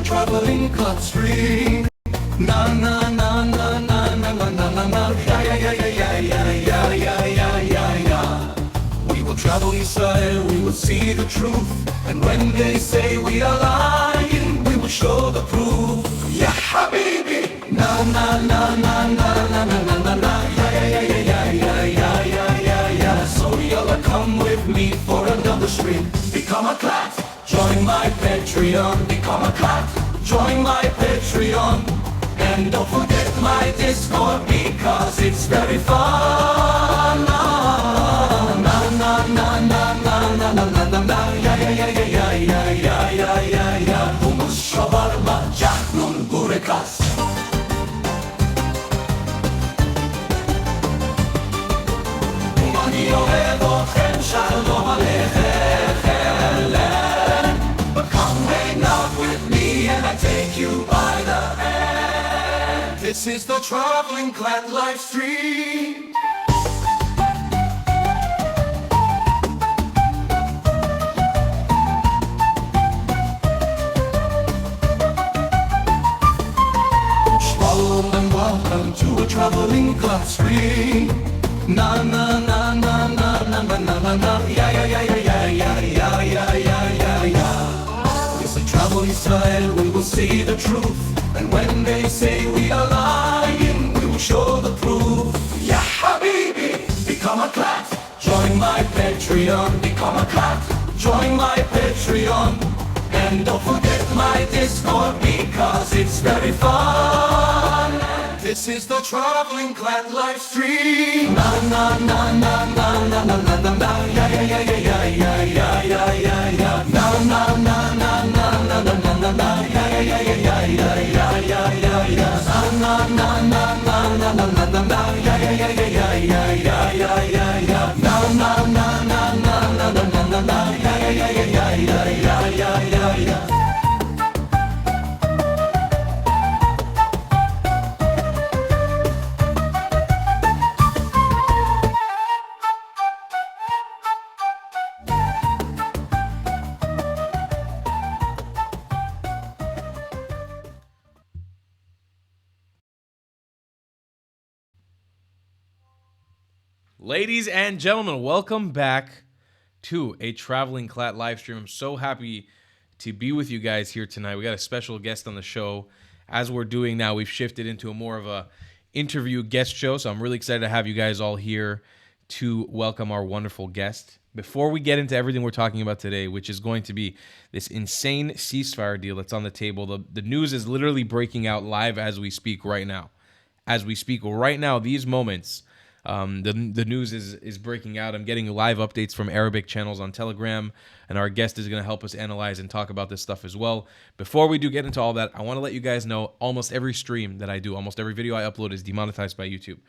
traveling cut stream. Na na na na na na na na na na. Yeah yeah yeah yeah yeah yeah yeah yeah yeah yeah. We will travel Israel, we will see the truth. And when they say we are lying, we will show the proof. Ya habibi. Na na na na na na na na na na. Yeah yeah yeah yeah yeah yeah yeah yeah yeah. So y'all come with me for another stream. Become a clat. Join my Patreon. Become a clat. Join my Patreon. And don't forget my Discord because it's very fun. Na na na na na na na na na. Yeah yeah yeah yeah yeah yeah yeah yeah yeah. Humus shawarma jahnun burekas. Umani ohevochem shalom aleichem. But come hang out with me and I take you by the hand. This is the Traveling Clan live stream. Shalom and welcome to a Traveling Clan stream. Na na na na na na na na na. Yeah yeah yeah yeah yeah yeah yeah yeah yeah yeah. It's a travel Israel, we will see the truth. And when they say we are lying, we will show the proof. Ya habibi, become a clat. Join my Patreon, become a clat. Join my Patreon. And don't forget my Discord because it's very fun. This is the Traveling Clan live stream. Na na na na na na na na na na. Yeah yeah yeah yeah yeah yeah yeah yeah yeah. Na na na na na na na na na na. Yeah yeah yeah yeah yeah yeah yeah yeah yeah. Na na na na na na na na na. Yeah yeah yeah yeah yeah yeah yeah yeah yeah. Na na na na na na na na na na. Yeah yeah yeah yeah yeah yeah yeah yeah yeah. Ladies and gentlemen, welcome back to a Traveling Clat live stream. I'm so happy to be with you guys here tonight. We got a special guest on the show. As we're doing now, we've shifted into a more of a interview guest show, so I'm really excited to have you guys all here to welcome our wonderful guest. Before we get into everything we're talking about today, which is going to be this insane ceasefire deal that's on the table, the news is literally breaking out live as we speak right now. As we speak right now, these moments, the news is breaking out. I'm getting live updates from Arabic channels on Telegram, and our guest is going to help us analyze and talk about this stuff as well. Before we do get into all that, I want to let you guys know almost every stream that I do, almost every video I upload is demonetized by YouTube.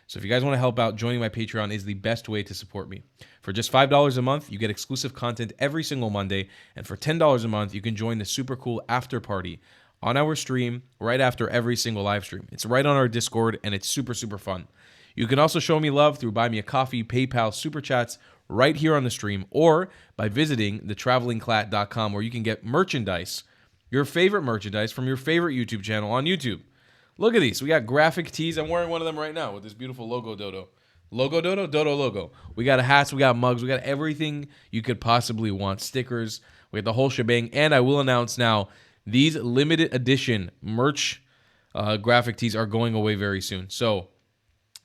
So if you guys want to help out, joining my Patreon is the best way to support me. For just $5 a month, you get exclusive content every single Monday, and for $10 a month, you can join the super cool after party on our stream right after every single live stream. It's right on our Discord, and it's super, super fun. You can also show me love through Buy Me a Coffee, PayPal, Super Chats right here on the stream, or by visiting thetravelingclat.com, where you can get merchandise, your favorite merchandise from your favorite YouTube channel on YouTube. Look at these. We got graphic tees. I'm wearing one of them right now with this beautiful logo Dodo. Logo Dodo? Dodo logo. We got hats, we got mugs, we got everything you could possibly want. Stickers, we got the whole shebang. And I will announce now, these limited edition merch graphic tees are going away very soon. So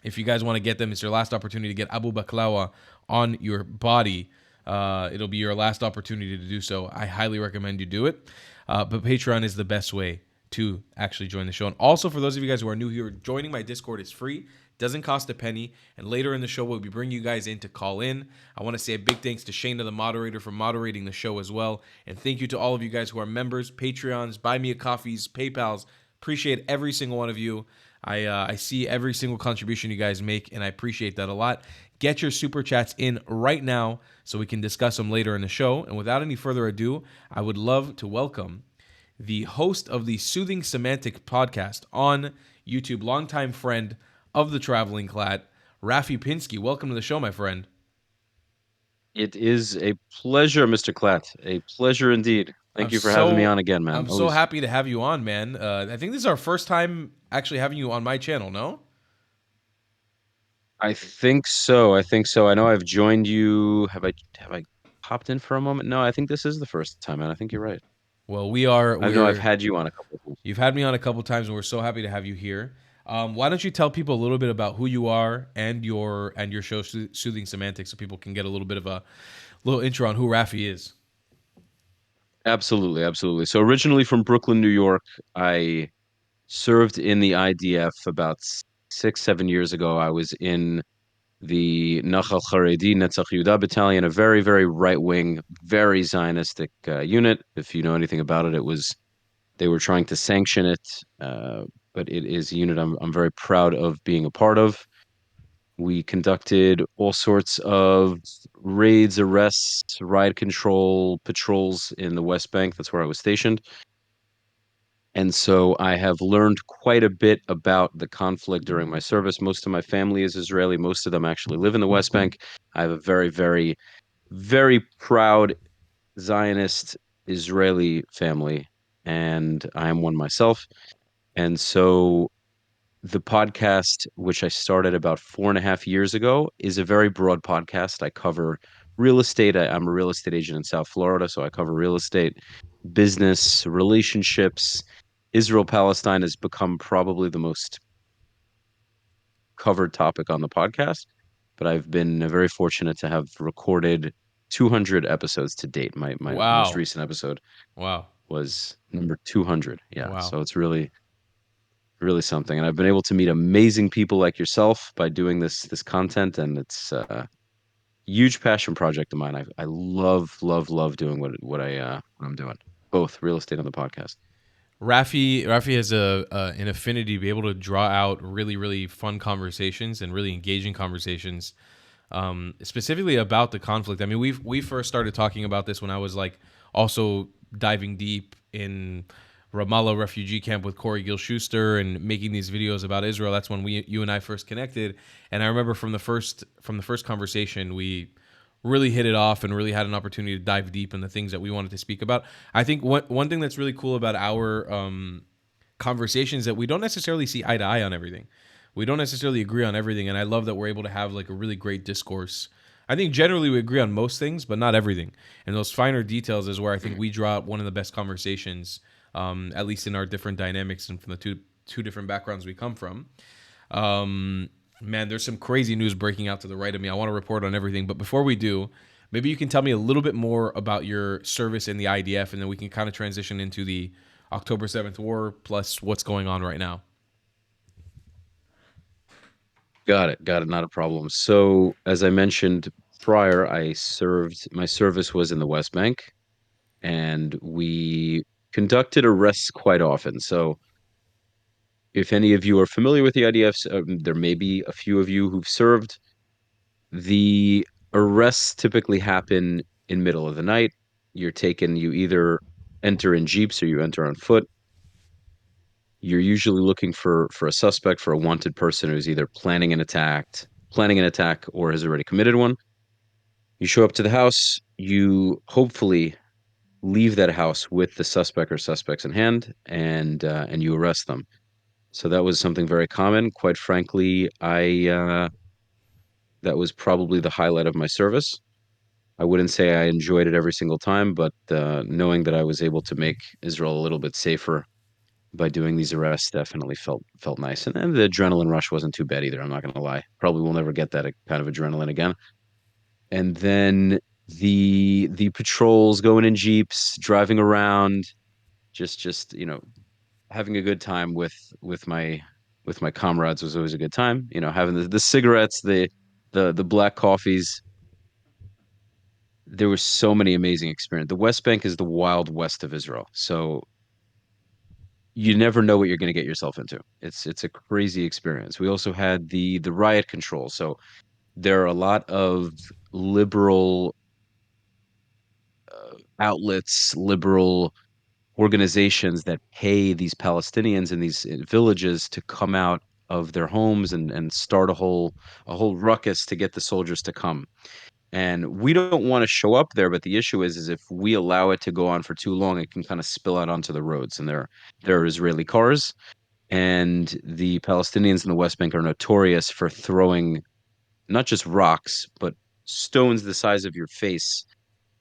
if you guys want to get them, it's your last opportunity to get Abu Baklawa on your body. It'll be your last opportunity to do so. I highly recommend you do it. But Patreon is the best way to actually join the show. And also, for those of you guys who are new here, joining my Discord is free. Doesn't cost a penny. And later in the show, we'll be bringing you guys in to call in. I want to say a big thanks to Shayna, the moderator, for moderating the show as well. And thank you to all of you guys who are members, Patreons, Buy Me a Coffees, PayPals. Appreciate every single one of you. I see every single contribution you guys make, and I appreciate that a lot. Get your super chats in right now so we can discuss them later in the show. And without any further ado, I would love to welcome the host of the Soothing Semantic podcast on YouTube, longtime friend of the Traveling Clat, Rafi Pinsky. Welcome to the show, my friend. It is a pleasure, Mr. Klatt. A pleasure indeed. I'm Thank you for having me so on again, man. I'm so Always. happy to have you on, man. I think this is our first time actually having you on my channel. No? I think so. I think so. I know I've joined you. Have I popped in for a moment? No, I think this is the first time, man. I think you're right. Well, we are. I know I've We're. had you on a couple of times. You've had me on a couple times, and we're so happy to have you here. Why don't you tell people a little bit about who you are and your show, Soothing Semantics, so people can get a little bit of a little intro on who Rafi is. Absolutely, absolutely. So originally from Brooklyn, New York, I served in the IDF about 6, 7 years ago. I was in the Nachal Haredi Netzach Yehuda Battalion, a very, very right-wing, very Zionistic unit. If you know anything about it, it was they were trying to sanction it, but it is a unit I'm very proud of being a part of. We conducted all sorts of raids, arrests, riot control, patrols in the West Bank. That's where I was stationed. And so I have learned quite a bit about the conflict during my service. Most of my family is Israeli. Most of them actually live in the West Bank. I have a very, very, very proud Zionist Israeli family, and I am one myself. And so the podcast, which I started about 4.5 years ago, is a very broad podcast. I cover real estate. I'm a real estate agent in South Florida, so I cover real estate, business, relationships. Israel Palestine has become probably the most covered topic on the podcast, but I've been very fortunate to have recorded 200 episodes to date. My most Wow, recent episode wow, was number 200. Yeah, wow. so it's really something. And I've been able to meet amazing people like yourself by doing this content, and it's a huge passion project of mine. I love love doing what I'm doing, both real estate and the podcast. Rafi has an affinity to be able to draw out really fun conversations and really engaging conversations, specifically about the conflict. I mean, we first started talking about this when I was like also diving deep in Ramallah refugee camp with Corey Gil Schuster and making these videos about Israel. That's when you and I first connected. And I remember from the first conversation, we really hit it off and really had an opportunity to dive deep in the things that we wanted to speak about. I think one thing that's really cool about our conversations that we don't necessarily see eye to eye on everything. We don't necessarily agree on everything, and I love that we're able to have like a really great discourse. I think generally we agree on most things, but not everything. And those finer details is where I think we draw out one of the best conversations, at least in our different dynamics and from the two different backgrounds we come from. Man, there's some crazy news breaking out to the right of me. I want to report on everything, but before we do, maybe you can tell me a little bit more about your service in the IDF, and then we can kind of transition into the October 7th war plus what's going on right now. Got it, not a problem. So as I mentioned prior, my service was in the West Bank, and we conducted arrests quite often. So if any of you are familiar with the IDFs, there may be a few of you who've served. The arrests typically happen in middle of the night. You either enter in jeeps or you enter on foot. You're usually looking for a suspect, for a wanted person who's either planning an attack or has already committed one. You show up to the house, you hopefully leave that house with the suspect or suspects in hand, and you arrest them. So that was something very common. Quite frankly, I that was probably the highlight of my service. I wouldn't say I enjoyed it every single time, but knowing that I was able to make Israel a little bit safer by doing these arrests definitely felt nice. And the adrenaline rush wasn't too bad either. I'm not going to lie. Probably will never get that kind of adrenaline again. And then the patrols, going in jeeps, driving around, just having a good time with my comrades was always a good time. Having the cigarettes, the black coffees. There were so many amazing experiences. The West Bank is the wild west of Israel, so you never know what you're going to get yourself into. It's a crazy experience. We also had the riot control. So there are a lot of liberal outlets, liberal organizations that pay these Palestinians in these villages to come out of their homes and start a whole ruckus to get the soldiers to come. And we don't want to show up there, but the issue is if we allow it to go on for too long, it can kind of spill out onto the roads. And there are Israeli cars, and the Palestinians in the West Bank are notorious for throwing not just rocks, but stones the size of your face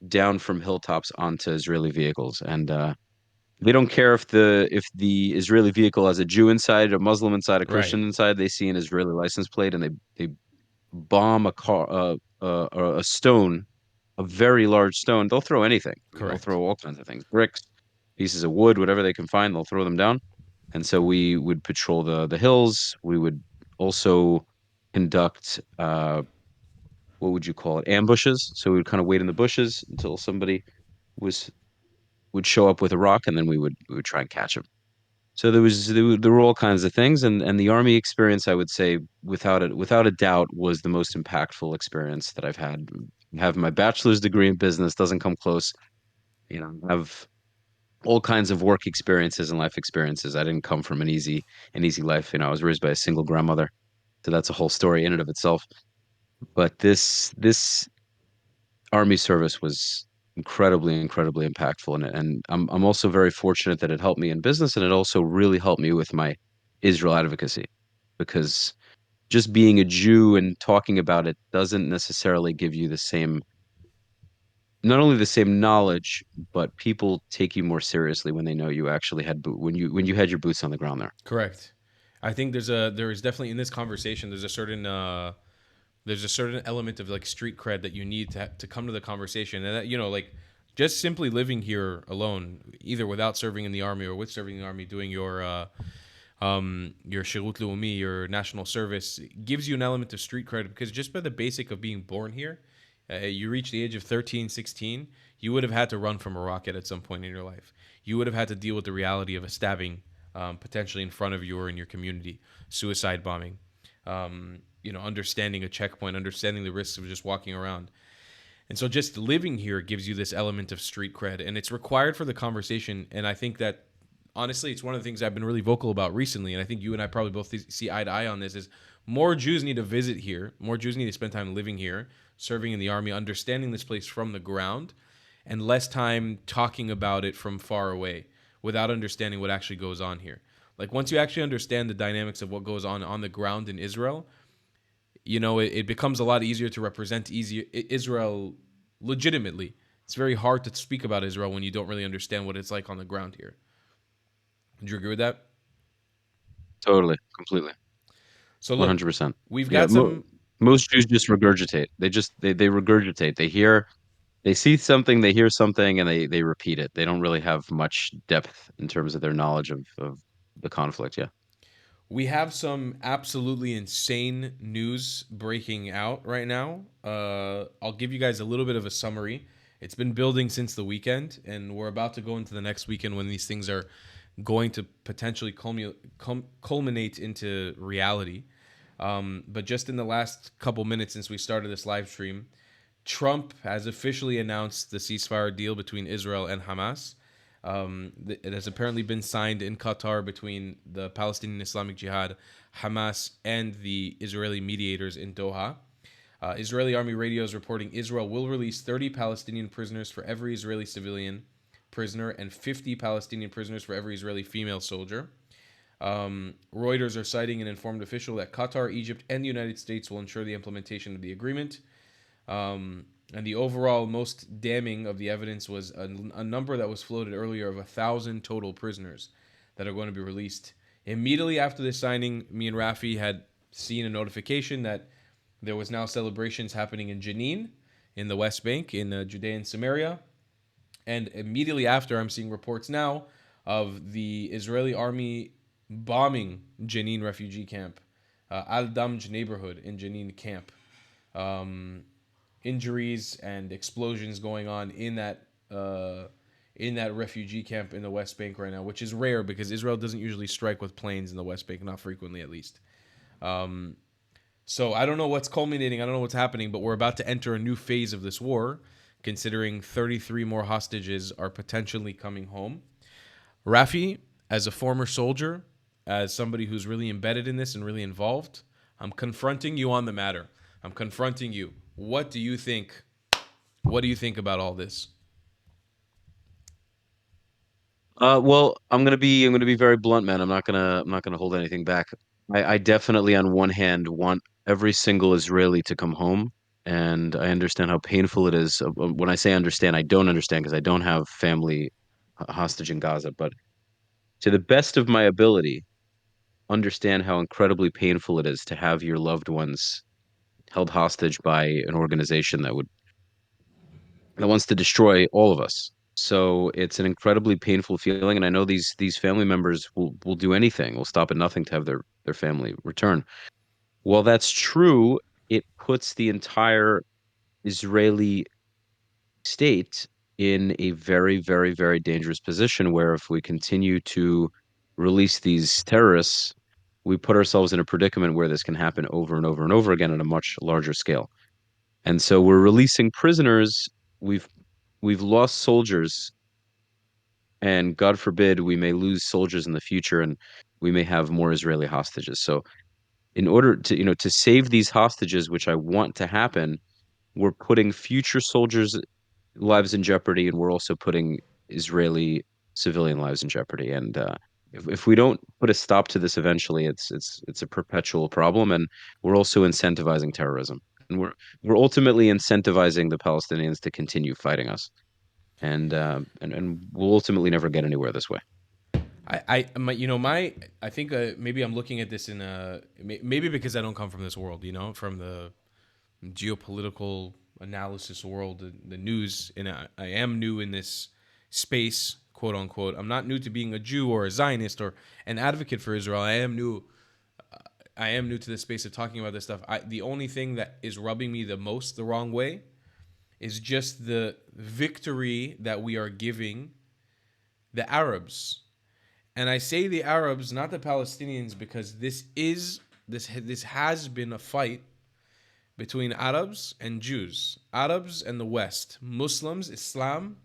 down from hilltops onto Israeli vehicles. And they don't care if the Israeli vehicle has a Jew inside, a Muslim inside, a Right. Christian inside. They see an Israeli license plate, and they bomb a car, a stone, a very large stone. They'll throw anything. I mean, they'll Correct. throw all kinds of things, bricks, pieces of wood, whatever they can find. They'll throw them down. And so we would patrol the hills. We would also conduct what would you call it? Ambushes. So we would kind of wait in the bushes until somebody was would show up with a rock, and then we would try and catch him. So there were all kinds of things, and the army experience, I would say, without a doubt, was the most impactful experience that I've had. Have my bachelor's degree in business doesn't come close. Have all kinds of work experiences and life experiences. I didn't come from an easy life. I was raised by a single grandmother, so that's a whole story in and of itself. But this army service was incredibly impactful, and I'm also very fortunate that it helped me in business, and it also really helped me with my Israel advocacy, because just being a Jew and talking about it doesn't necessarily give you the same, not only the same knowledge, but people take you more seriously when they know you actually had when you had your boots on the ground there. Correct. I think there is definitely in this conversation there's a certain element of like street cred that you need to come to the conversation, and that like just simply living here alone, either without serving in the army or with serving in the army, doing your shirut leumi, your national service, gives you an element of street cred, because just by the basic of being born here, you reach the age of 13, 16, you would have had to run from a rocket at some point in your life. You would have had to deal with the reality of a stabbing, potentially in front of you or in your community, suicide bombing, understanding a checkpoint, understanding the risks of just walking around. And so just living here gives you this element of street cred, and it's required for the conversation. And I think that, honestly, it's one of the things I've been really vocal about recently, and I think you and I probably both see eye to eye on this, is more Jews need to visit here. More Jews need to spend time living here, serving in the army, understanding this place from the ground, and less time talking about it from far away without understanding what actually goes on here. Like, once you actually understand the dynamics of what goes on the ground in Israel, it becomes a lot easier to represent Israel legitimately. It's very hard to speak about Israel when you don't really understand what it's like on the ground here. Would you agree with that? Totally, completely, So look, 100%. we've Yeah, got some. most Jews just regurgitate. They regurgitate. They see something, they hear something, and they repeat it. They don't really have much depth in terms of their knowledge of the conflict. Yeah. We have some absolutely insane news breaking out right now. I'll give you guys a little bit of a summary. It's been building since the weekend, and we're about to go into the next weekend when these things are going to potentially culminate into reality. But just in the last couple minutes since we started this live stream, Trump has officially announced the ceasefire deal between Israel and Hamas. It has apparently been signed in Qatar between the Palestinian Islamic Jihad, Hamas, and the Israeli mediators in Doha. Israeli Army radio is reporting Israel will release 30 Palestinian prisoners for every Israeli civilian prisoner and 50 Palestinian prisoners for every Israeli female soldier. Reuters are citing an informed official that Qatar, Egypt, and the United States will ensure the implementation of the agreement. And the overall most damning of the evidence was a number that was floated earlier of 1,000 total prisoners that are going to be released. Immediately after this signing, me and Rafi had seen a notification that there was now celebrations happening in Jenin, in the West Bank, in Judea and Samaria. And immediately after, I'm seeing reports now of the Israeli army bombing Jenin refugee camp, Al-Damj neighborhood in Jenin camp. Injuries and explosions going on in that refugee camp in the West Bank right now, which is rare because Israel doesn't usually strike with planes in the West Bank, not frequently at least. So I don't know what's culminating, I don't know what's happening, but we're about to enter a new phase of this war, considering 33 more hostages are potentially coming home. Rafi, as a former soldier, as somebody who's really embedded in this and really involved, I'm confronting you on the matter. I'm confronting you. What do you think What do you think about all this? Well, I'm gonna be very blunt, man. I'm not gonna hold anything back. I definitely, on one hand, want every single Israeli to come home, and I understand how painful it is. When I say understand, I don't understand because I don't have family hostage in Gaza. But to the best of my ability, understand how incredibly painful it is to have your loved ones held hostage by an organization that wants to destroy all of us. So it's an incredibly painful feeling, and I know these family members will do anything, will stop at nothing to have their family return. While that's true, it puts the entire Israeli state in a very, very, very dangerous position where if we continue to release these terrorists, we put ourselves in a predicament where this can happen over and over and over again at a much larger scale. And so we're releasing prisoners. We've we've lost soldiers, and God forbid we may lose soldiers in the future, and we may have more Israeli hostages. So in order to, to save these hostages, which I want to happen, we're putting future soldiers' lives in jeopardy, and we're also putting Israeli civilian lives in jeopardy. And if we don't put a stop to this eventually, it's a perpetual problem, and we're also incentivizing terrorism, and we're ultimately incentivizing the Palestinians to continue fighting us, and we'll ultimately never get anywhere this way. I think maybe I'm looking at this in maybe because I don't come from this world, from the geopolitical analysis world, the news, and I am new in this space, quote unquote. I'm not new to being a Jew or a Zionist or an advocate for Israel. I am new. I am new to the space of talking about this stuff. The only thing that is rubbing me the most the wrong way is just the victory that we are giving the Arabs. And I say the Arabs, not the Palestinians, because this has been a fight between Arabs and Jews, Arabs and the West, Muslims, Islam,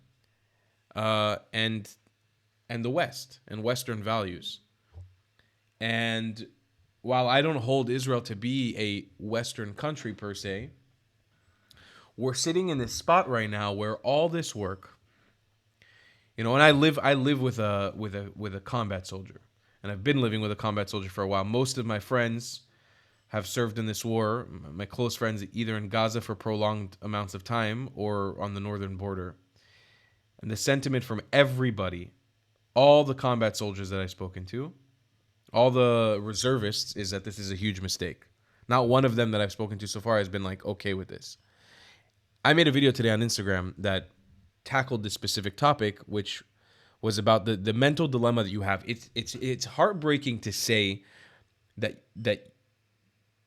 and the West and Western values. And while I don't hold Israel to be a Western country per se, we're sitting in this spot right now where all this work, and I live with a combat soldier, and I've been living with a combat soldier for a while. Most of my friends have served in this war. My close friends, either in Gaza for prolonged amounts of time or on the northern border. And the sentiment from everybody, all the combat soldiers that I've spoken to, all the reservists, is that this is a huge mistake. Not one of them that I've spoken to so far has been like okay with this. I made a video today on Instagram that tackled this specific topic, which was about the mental dilemma that you have. It's heartbreaking to say that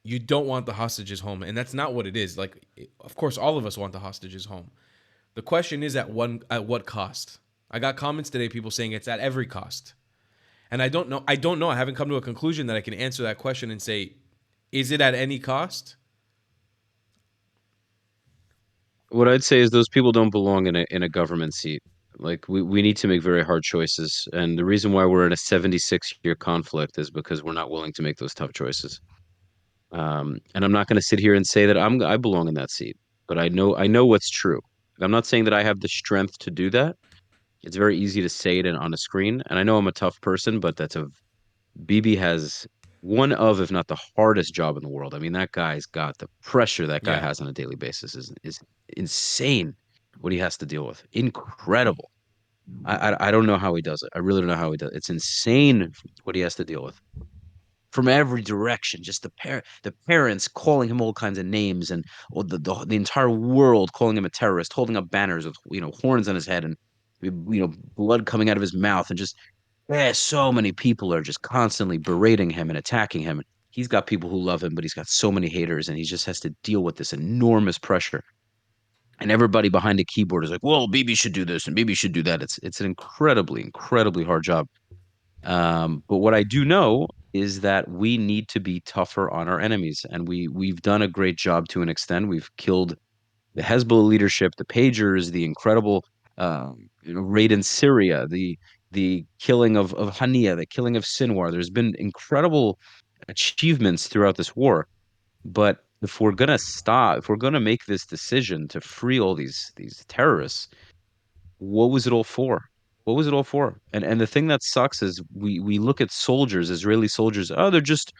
you don't want the hostages home, and that's not what it is. Like, of course, all of us want the hostages home. The question is at what cost? I got comments today, people saying it's at every cost, and I don't know. I haven't come to a conclusion that I can answer that question and say, is it at any cost? What I'd say is those people don't belong in a government seat. Like we need to make very hard choices, and the reason why we're in a 76-year conflict is because we're not willing to make those tough choices. And I'm not going to sit here and say that I belong in that seat, but I know what's true. I'm not saying that I have the strength to do that. It's very easy to say it on a screen, and I know I'm a tough person, but BB has one of, if not the hardest job in the world. I mean, that guy's got the pressure that guy Yeah. has on a daily basis is insane what he has to deal with. Incredible. I don't know how he does it. I really don't know how he does it. It's insane what he has to deal with from every direction. Just the parents calling him all kinds of names, and the entire world calling him a terrorist, holding up banners with horns on his head and blood coming out of his mouth, and just so many people are just constantly berating him and attacking him. He's got people who love him, but he's got so many haters, and he just has to deal with this enormous pressure. And everybody behind the keyboard is like, "Well, BB should do this and BB should do that." It's an incredibly, incredibly hard job. But what I do know is that we need to be tougher on our enemies, and we've done a great job to an extent. We've killed the Hezbollah leadership, the pagers, the incredible raid in Syria, the killing of Hania, the killing of Sinwar. There's been incredible achievements throughout this war, but if we're gonna stop, if we're gonna make this decision to free all these terrorists, what was it all for? What was it all for? And the thing that sucks is we look at soldiers, Israeli soldiers. Oh, they're just,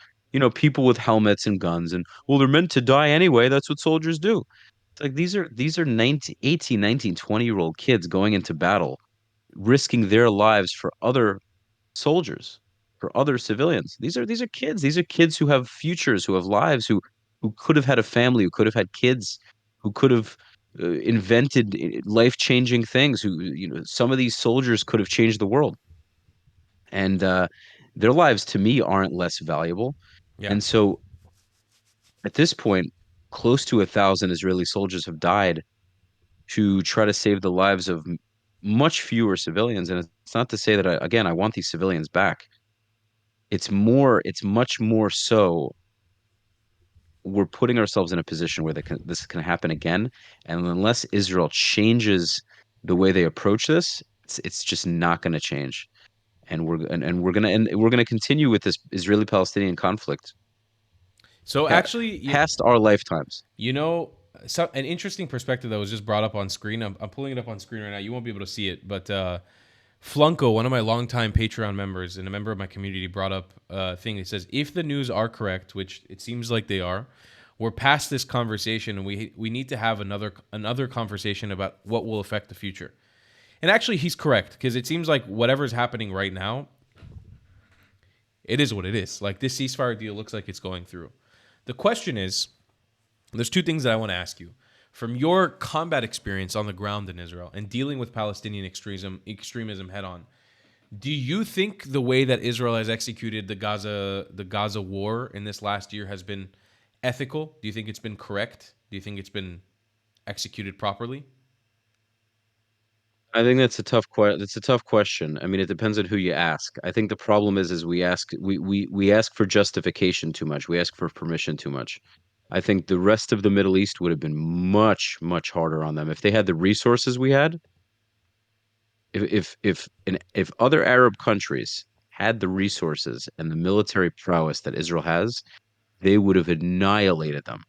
people with helmets and guns, and well, they're meant to die anyway. That's what soldiers do. It's like these are 19, 18, 19, 20-year-old kids going into battle, risking their lives for other soldiers, for other civilians. These are kids. These are kids who have futures, who have lives, who could have had a family, who could have had kids, who could have invented life-changing things. Who, some of these soldiers could have changed the world, and their lives to me aren't less valuable. Yeah. And so at this point, close to 1,000 Israeli soldiers have died to try to save the lives of much fewer civilians. And it's not to say that again, I want these civilians back. It's much more so we're putting ourselves in a position where this can happen again. And unless Israel changes the way they approach this, it's just not going to change. And we're gonna continue with this Israeli-Palestinian conflict So pa- actually, past our lifetimes. you know, an interesting perspective that was just brought up on screen. I'm pulling it up on screen right now. You won't be able to see it, but Flunko, one of my longtime Patreon members and a member of my community, brought up a thing. It says, if the news are correct, which it seems like they are, we're past this conversation, and we need to have another conversation about what will affect the future. And actually, he's correct, because it seems like whatever's happening right now, it is what it is. Like, this ceasefire deal looks like it's going through. The question is, there's two things that I want to ask you. From your combat experience on the ground in Israel and dealing with Palestinian extremism head on, do you think the way that Israel has executed the Gaza war in this last year has been ethical? Do you think it's been correct? Do you think it's been executed properly? I think that's a tough question. I mean, it depends on who you ask. I think the problem is we ask for justification too much. We ask for permission too much. I think the rest of the Middle East would have been much, much harder on them if they had the resources we had. If other Arab countries had the resources and the military prowess that Israel has, they would have annihilated them.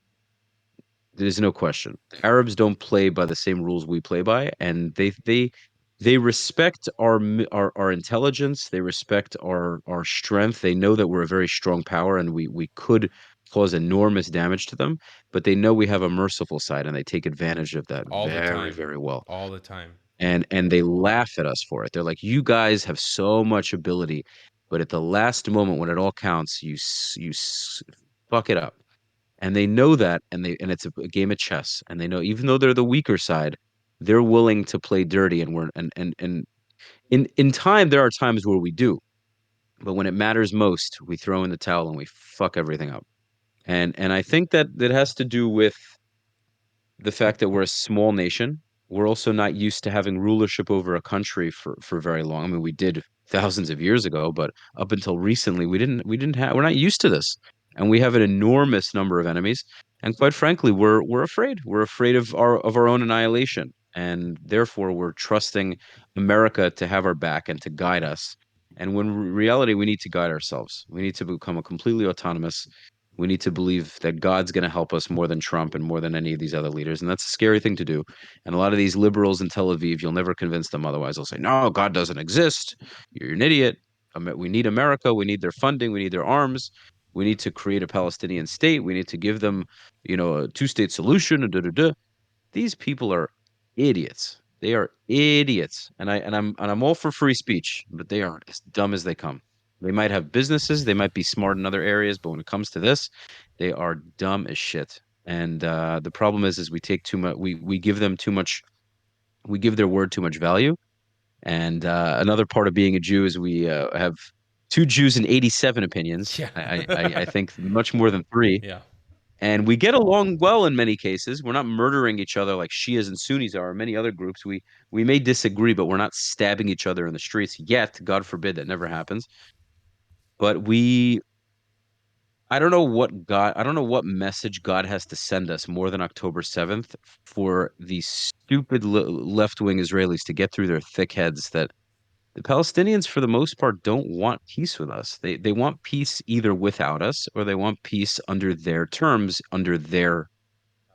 There's no question. The Arabs don't play by the same rules we play by, and they respect our intelligence. They respect our strength. They know that we're a very strong power, and we could cause enormous damage to them. But they know we have a merciful side, and they take advantage of that All the very, time. very well. All the time. And they laugh at us for it. They're like, "You guys have so much ability, but at the last moment when it all counts, fuck it up." And they know that, and it's a game of chess, and they know even though they're the weaker side, they're willing to play dirty, and we're and in time there are times where we do, but when it matters most, we throw in the towel and we fuck everything up. And I think that has to do with the fact that we're a small nation. We're also not used to having rulership over a country for very long. I mean, we did thousands of years ago, but up until recently, we didn't have. We're not used to this, and we have an enormous number of enemies. And quite frankly, we're afraid. We're afraid of our own annihilation, and therefore we're trusting America to have our back and to guide us. And when reality, we need to guide ourselves. We need to become a completely autonomous. We need to believe that God's going to help us more than Trump and more than any of these other leaders. And that's a scary thing to do. And a lot of these liberals in Tel Aviv, you'll never convince them otherwise. They'll say, no, God doesn't exist. You're an idiot. We need America. We need their funding. We need their arms. We need to create a Palestinian state. We need to give them, a two-state solution. Da, da, da. These people are idiots. They are idiots. And I'm all for free speech, but they are as dumb as they come. They might have businesses, they might be smart in other areas, but when it comes to this, they are dumb as shit. And the problem is we take too much. We give them too much. We give their word too much value. And another part of being a Jew is we have two Jews and 87 opinions. Yeah. I think much more than three. Yeah. And we get along well in many cases. We're not murdering each other like Shias and Sunnis are, or many other groups. We may disagree, but we're not stabbing each other in the streets yet. God forbid that never happens. But I don't know what message God has to send us more than October 7th for these stupid left-wing Israelis to get through their thick heads that The Palestinians, for the most part, don't want peace with us. They want peace either without us or they want peace under their terms, under their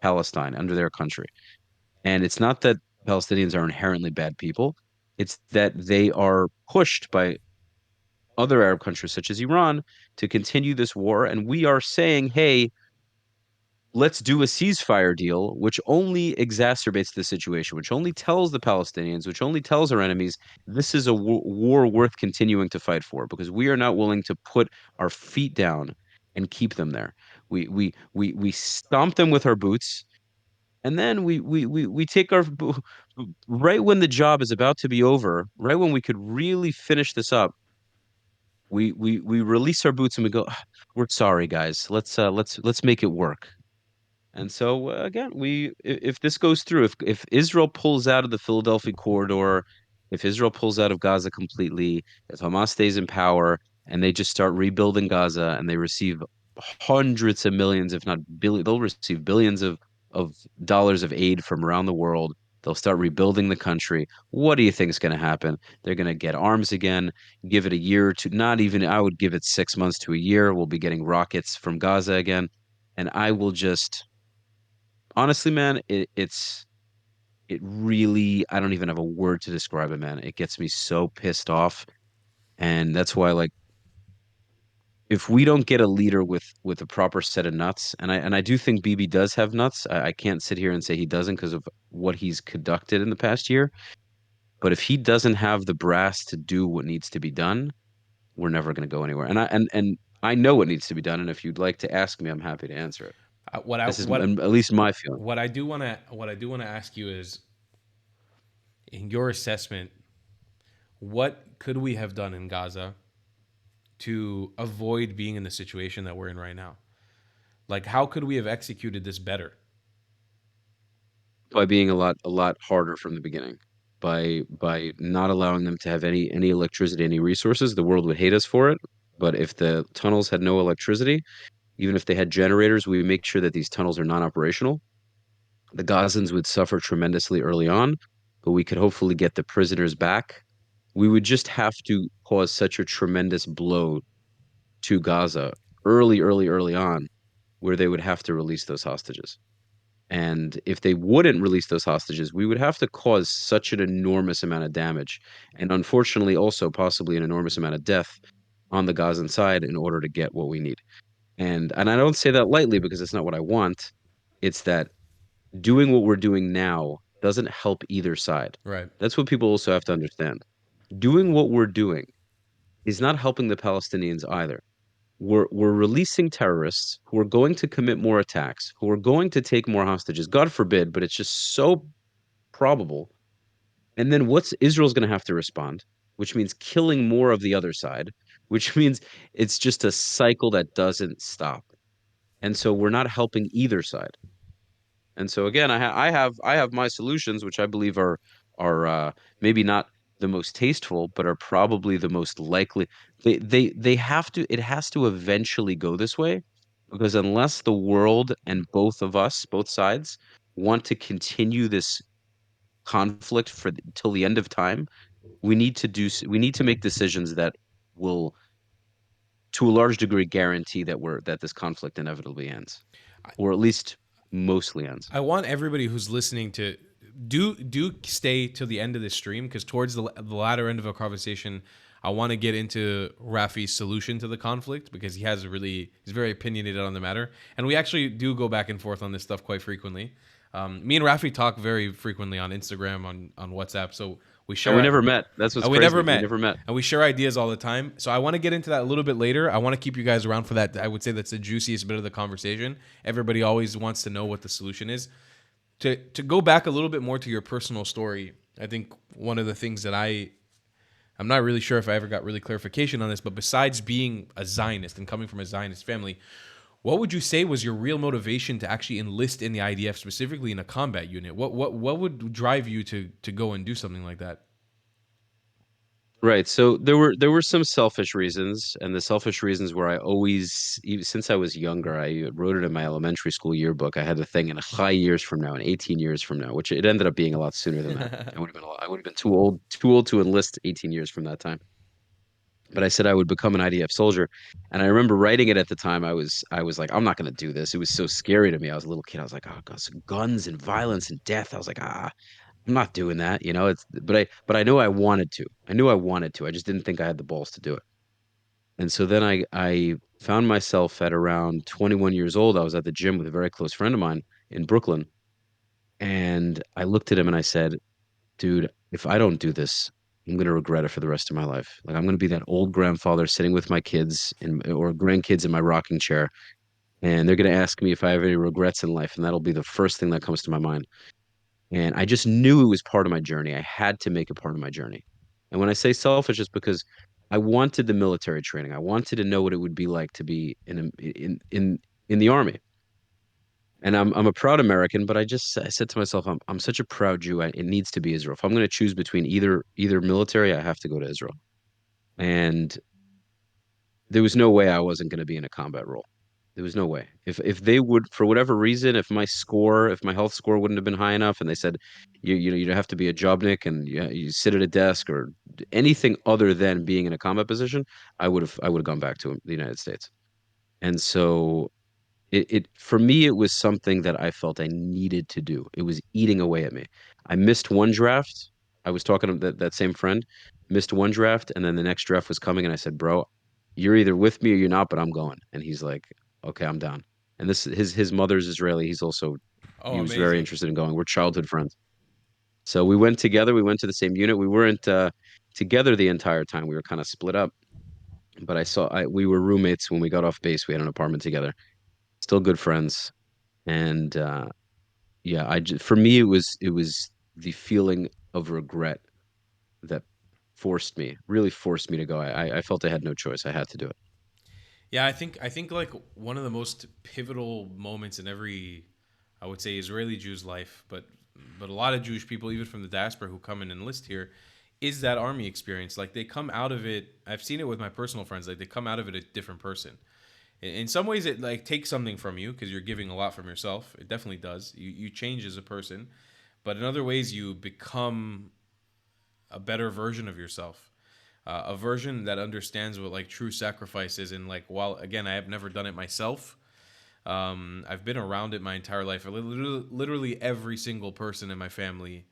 Palestine, under their country. And it's not that Palestinians are inherently bad people. It's that they are pushed by other Arab countries such as Iran to continue this war. And we are saying, hey, let's do a ceasefire deal, which only exacerbates the situation, which only tells the Palestinians, which only tells our enemies, this is a war worth continuing to fight for because we are not willing to put our feet down and keep them there. We stomp them with our boots, and then we take our right when the job is about to be over, right when we could really finish this up. We release our boots and we go, "Ah, we're sorry, guys. Let's make it work." And so again, if this goes through, if Israel pulls out of the Philadelphia corridor, if Israel pulls out of Gaza completely, if Hamas stays in power and they just start rebuilding Gaza and they receive hundreds of millions, if not billion, they'll receive billions of dollars of aid from around the world. They'll start rebuilding the country. What do you think is going to happen? They're going to get arms again, give it a year or two, not even, I would give it 6 months to a year. We'll be getting rockets from Gaza again. And I will just honestly, man, it really I don't even have a word to describe it, man. It gets me so pissed off. And that's why like if we don't get a leader with a proper set of nuts, and I do think BB does have nuts. I can't sit here and say he doesn't because of what he's conducted in the past year. But if he doesn't have the brass to do what needs to be done, we're never going to go anywhere. And I know what needs to be done. And if you'd like to ask me, I'm happy to answer it. What I This is what at least my feeling. what I do want to ask you is, in your assessment, what could we have done in Gaza to avoid being in the situation that we're in right now? Like, how could we have executed this better? By being a lot harder from the beginning, by not allowing them to have any electricity, any resources. The world would hate us for it. But if the tunnels had no electricity, even if they had generators, we would make sure that these tunnels are non-operational. The Gazans would suffer tremendously early on, but we could hopefully get the prisoners back. We would just have to cause such a tremendous blow to Gaza early on, where they would have to release those hostages. And if they wouldn't release those hostages, we would have to cause such an enormous amount of damage, and unfortunately, also possibly an enormous amount of death on the Gazan side in order to get what we need. And I don't say that lightly because it's not what I want. It's that doing what we're doing now doesn't help either side. Right. That's what people also have to understand. Doing what we're doing is not helping the Palestinians either. We're releasing terrorists who are going to commit more attacks, who are going to take more hostages. God forbid, but it's just so probable. And then what's Israel's going to have to respond, which means killing more of the other side, which means it's just a cycle that doesn't stop. And so we're not helping either side. And so again, I have my solutions, which I believe are maybe not the most tasteful, but are probably the most likely. They have to. It has to eventually go this way, because unless the world and both of us, both sides, want to continue this conflict for till the end of time, we need to make decisions that will, to a large degree, guarantee that this conflict inevitably ends, or at least mostly ends. I want everybody who's listening to do stay till the end of this stream, because towards the latter end of our conversation, I want to get into Rafi's solution to the conflict, because he's very opinionated on the matter, and we actually do go back and forth on this stuff quite frequently. Me and Rafi talk very frequently on Instagram, on WhatsApp, so we share. And we never met. That's what's we crazy. never met. We never met. And we share ideas all the time. So I want to get into that a little bit later. I want to keep you guys around for that. I would say that's the juiciest bit of the conversation. Everybody always wants to know what the solution is. To go back a little bit more to your personal story, I think one of the things that I'm not really sure if I ever got really clarification on this, but besides being a Zionist and coming from a Zionist family, what would you say was your real motivation to actually enlist in the IDF, specifically in a combat unit? What would drive you to go and do something like that? Right. So there were some selfish reasons, and the selfish reasons were I always, since I was younger, I wrote it in my elementary school yearbook. I had a thing in 5 years from now and 18 years from now, which it ended up being a lot sooner than that. I would have been too old to enlist 18 years from that time. But I said I would become an IDF soldier, and I remember writing it at the time. I was like, I'm not going to do this. It was so scary to me. I was a little kid. I was like, oh, God, so guns and violence and death. I was like, I'm not doing that, you know. But I knew I wanted to. I knew I wanted to. I just didn't think I had the balls to do it. And so then I found myself at around 21 years old. I was at the gym with a very close friend of mine in Brooklyn, and I looked at him and I said, "Dude, if I don't do this, I'm gonna regret it for the rest of my life. Like I'm gonna be that old grandfather sitting with my kids or grandkids in my rocking chair, and they're gonna ask me if I have any regrets in life, and that'll be the first thing that comes to my mind." And I just knew it was part of my journey. I had to make it part of my journey. And when I say selfish, it's because I wanted the military training. I wanted to know what it would be like to be in the army. And I'm a proud American, but I said to myself, I'm such a proud Jew. It needs to be Israel. If I'm going to choose between either military, I have to go to Israel. And there was no way I wasn't going to be in a combat role. There was no way. If they would, for whatever reason, if my health score wouldn't have been high enough, and they said you have to be a jobnik and you sit at a desk or anything other than being in a combat position, I would have gone back to the United States. And so it for me it was something that I felt I needed to do. It was eating away at me. I missed one draft. I was talking to that same friend, missed one draft, and then the next draft was coming, and I said, "Bro, you're either with me or you're not, but I'm going." And he's like, "Okay, I'm down." And his mother's Israeli. Oh, He was very amazing. interested in going. We're childhood friends. So we went together. We went to the same unit. We weren't together the entire time. We were kind of split up. But we were roommates when we got off base. We had an apartment together. Still good friends. And yeah, for me it was the feeling of regret that really forced me to go. I felt I had no choice. I had to do it. Yeah, I think like one of the most pivotal moments in every, I would say, Israeli Jew's life, but a lot of Jewish people, even from the diaspora, who come and enlist here, is that army experience. Like they come out of it. I've seen it with my personal friends. Like they come out of it a different person. In some ways, it like takes something from you because you're giving a lot from yourself. It definitely does. You change as a person, but in other ways, you become a better version of yourself, a version that understands what like true sacrifice is. And like, while again, I have never done it myself, I've been around it my entire life. Literally every single person in my family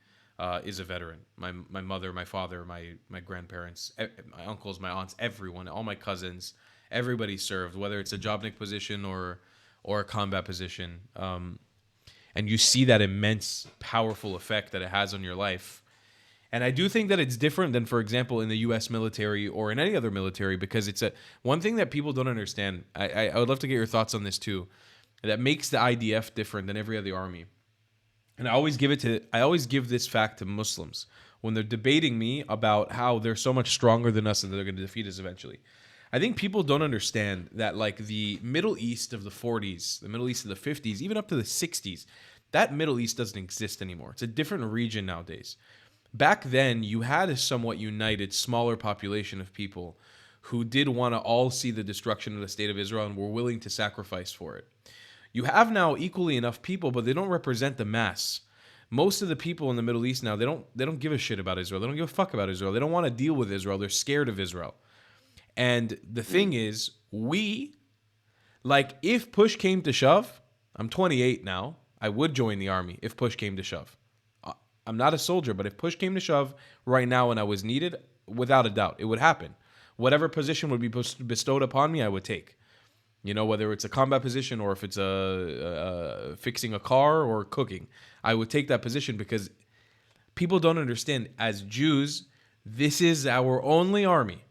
is a veteran. My mother, my father, my grandparents, my uncles, my aunts, everyone, all my cousins, everybody served, whether it's a jobnik position or a combat position. And you see that immense, powerful effect that it has on your life. And I do think that it's different than, for example, in the U.S. military or in any other military, because it's one thing that people don't understand. I would love to get your thoughts on this too. That makes the IDF different than every other army. And I always give this fact to Muslims when they're debating me about how they're so much stronger than us and they're going to defeat us eventually. I think people don't understand that like the Middle East of the 40s, the Middle East of the 50s, even up to the 60s, that Middle East doesn't exist anymore. It's a different region nowadays. Back then, you had a somewhat united, smaller population of people who did want to all see the destruction of the state of Israel and were willing to sacrifice for it. You have now equally enough people, but they don't represent the mass. Most of the people in the Middle East now, they don't give a shit about Israel. They don't give a fuck about Israel. They don't want to deal with Israel. They're scared of Israel. And the thing is, if push came to shove, I'm 28 now. I would join the army if push came to shove. I'm not a soldier, but if push came to shove right now and I was needed, without a doubt, it would happen. Whatever position would be bestowed upon me, I would take. You know, whether it's a combat position or if it's fixing a car or cooking, I would take that position because people don't understand. As Jews, this is our only army.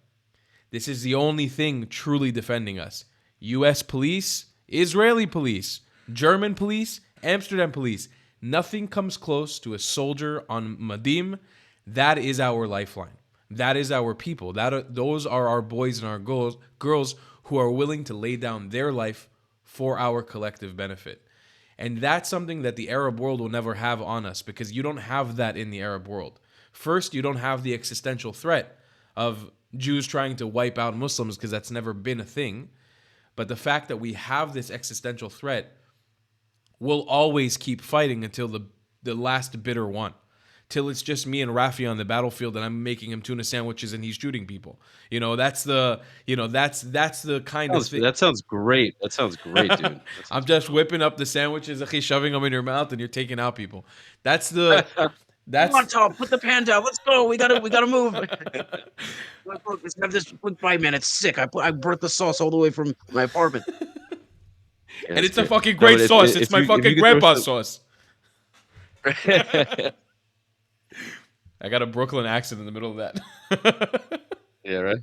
This is the only thing truly defending us. U.S. police, Israeli police, German police, Amsterdam police. Nothing comes close to a soldier on Madim. That is our lifeline. That is our people. Those are our boys and our girls who are willing to lay down their life for our collective benefit. And that's something that the Arab world will never have on us because you don't have that in the Arab world. First, you don't have the existential threat of Jews trying to wipe out Muslims, because that's never been a thing. But the fact that we have this existential threat, we'll always keep fighting until the last bitter one. Till it's just me and Rafi on the battlefield and I'm making him tuna sandwiches and he's shooting people. That's the kind of thing. That sounds great. That sounds great, dude. That I'm sounds just whipping up the sandwiches, shoving them in your mouth, and you're taking out people. That's the Come on, that's Tom, put the pan down. Let's go. We gotta move. Let's have this quick 5 minutes. Sick. I brought the sauce all the way from my apartment. Yeah, and that's it's a great. fucking No, great but sauce. It's my if fucking you could throw grandpa's sauce. I got a Brooklyn accent in the middle of that. Yeah, right.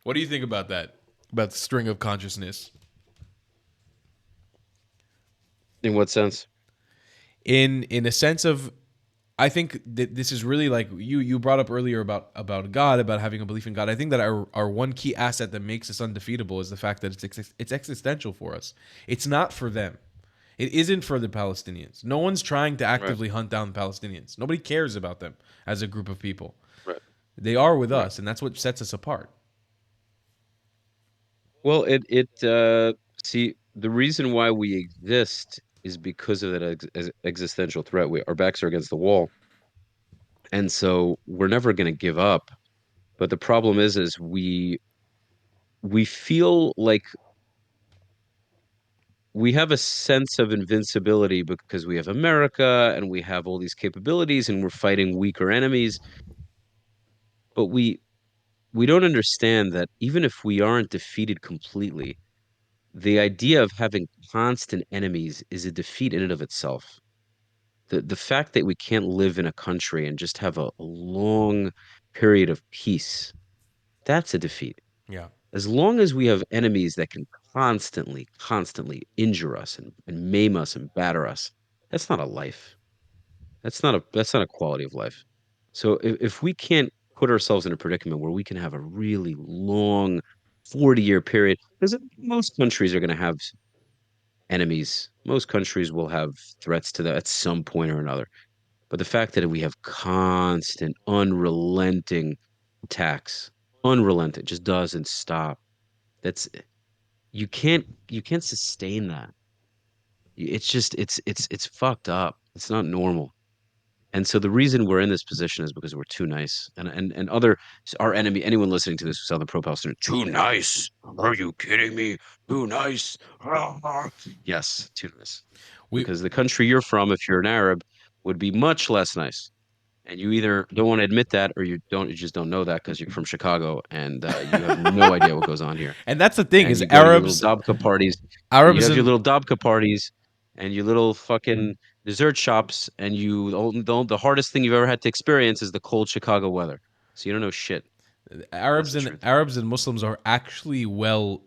What do you think about that? About the string of consciousness? In what sense? In a sense of, I think that this is really like you brought up earlier about God, about having a belief in God. I think that our one key asset that makes us undefeatable is the fact that it's existential for us. It's not for them. It isn't for the Palestinians. No one's trying to actively hunt down the Palestinians. Nobody cares about them as a group of people. Right. They are with us, and that's what sets us apart. Well, see, the reason why we exist is because of that existential threat. Our backs are against the wall, and so we're never going to give up. But the problem is we feel like we have a sense of invincibility because we have America and we have all these capabilities and we're fighting weaker enemies. But we don't understand that even if we aren't defeated completely, the idea of having constant enemies is a defeat in and of itself. The fact that we can't live in a country and just have a long period of peace, that's a defeat. Yeah. As long as we have enemies that can constantly injure us and maim us and batter us, that's not a life. That's not a quality of life. So if we can't put ourselves in a predicament where we can have a really long 40-year period, because most countries are going to have enemies. Most countries will have threats to that at some point or another. But the fact that we have constant, unrelenting attacks, unrelenting, just doesn't stop. That's you can't sustain that. It's just it's fucked up. It's not normal. And so the reason we're in this position is because we're too nice. And our enemy, anyone listening to this who's on the pro-Palestinian, too nice. Are you kidding me? Too nice. Yes, too nice. We Because the country you're from, if you're an Arab, would be much less nice. And you either don't want to admit that or you just don't know that because you're from Chicago and you have no idea what goes on here. and that's the thing And is you go to your little dabka parties. You Arabs have your and little dabka parties and your little fucking dessert shops, and the hardest thing you've ever had to experience is the cold Chicago weather. So you don't know shit. That's Arabs the and truth. Arabs and Muslims are actually oiled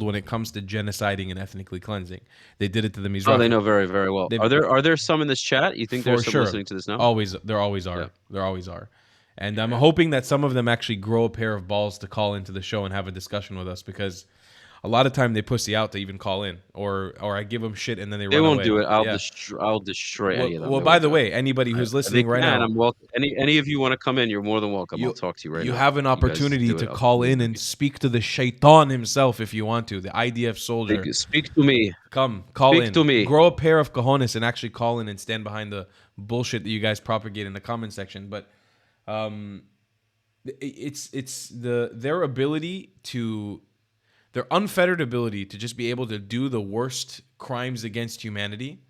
when it comes to genociding and ethnically cleansing. They did it to the Oh, they Mizrahi. know very, very well. They Are there some in this chat? You think For there's some sure. listening to this now? Always, there always Yeah. are. There always are. And I'm Yeah. hoping that some of them actually grow a pair of balls to call into the show and have a discussion with us, because a lot of time they pussy out to even call in, or I give them shit and then they They run won't away. do it. Yeah. I'll destroy any of them. Well, They by won't the do it. way, anybody who's They listening right can. now, I'm welcome. Any of you want to come in, you're more than welcome. I'll you talk to you right you now. have an You guys opportunity do to it. I'll call leave in it and be. speak to the shaitan himself if you want to, the IDF soldier. Speak to me. Come, call Speak in. to me. Grow a pair of cojones and actually call in and stand behind the bullshit that you guys propagate in the comment section. But it's their ability to, their unfettered ability to just be able to do the worst crimes against humanity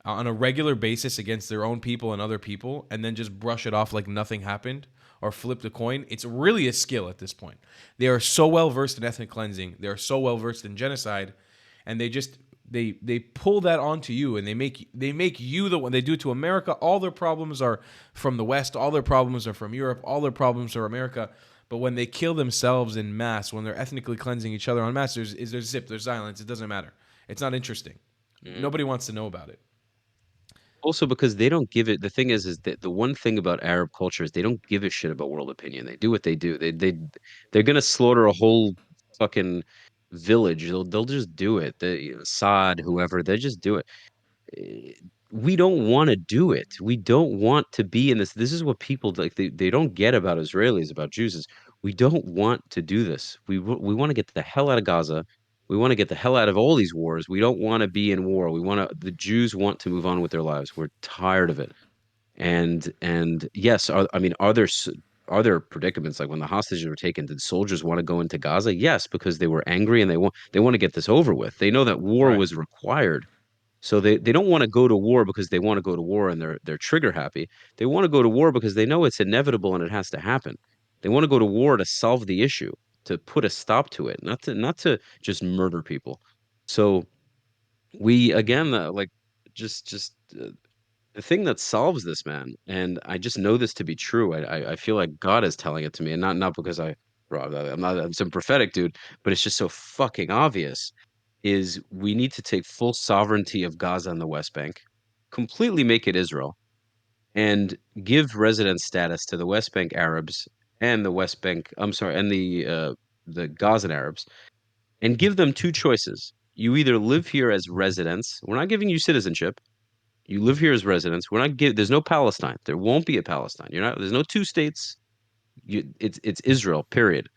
on a regular basis against their own people and other people, and then just brush it off like nothing happened or flip the coin. It's really a skill at this point. They are so well versed in ethnic cleansing. They are so well versed in genocide, and they pull that onto you, and they make you the one. They do it to America. All their problems are from the West. All their problems are from Europe. All their problems are America. But when they kill themselves in mass, when they're ethnically cleansing each other en masse, there's zip, there's silence. It doesn't matter. It's not interesting. Nobody wants to know about it. Also, because they don't give it. The thing is that the one thing about Arab culture is they don't give a shit about world opinion. They do what they do. They're gonna slaughter a whole fucking village. They'll just do it. Assad, whoever, they just do it. we don't want to do it. We don't want to be in this. This is what people like. They don't get about Israelis, about Jews is we don't want to do this. We want to get the hell out of Gaza. We want to get the hell out of all these wars. We don't want to be in war. We want to. The Jews want to move on with their lives. We're tired of it. And yes, I mean, are there predicaments like when the hostages were taken? Did soldiers want to go into Gaza? Yes, because they were angry and they want to get this over with. They know that war Right. was required. So they don't want to go to war because they want to go to war and they're trigger happy. They want to go to war because they know it's inevitable and it has to happen. They want to go to war to solve the issue, to put a stop to it, not to just murder people. So we again like just the thing that solves this, man, and I just know this to be true. I feel like God is telling it to me, and not because I'm not I'm some prophetic dude, but it's just so fucking obvious. Is we need to take full sovereignty of Gaza and the West Bank, completely make it Israel, and give resident status to the West Bank Arabs and the West Bank. I'm sorry, and the Gazan Arabs, and give them two choices. You either live here as residents. We're not giving you citizenship. You live here as residents. We're not give. There's no Palestine. There won't be a Palestine. You're not. There's no two states. It's Israel. Period.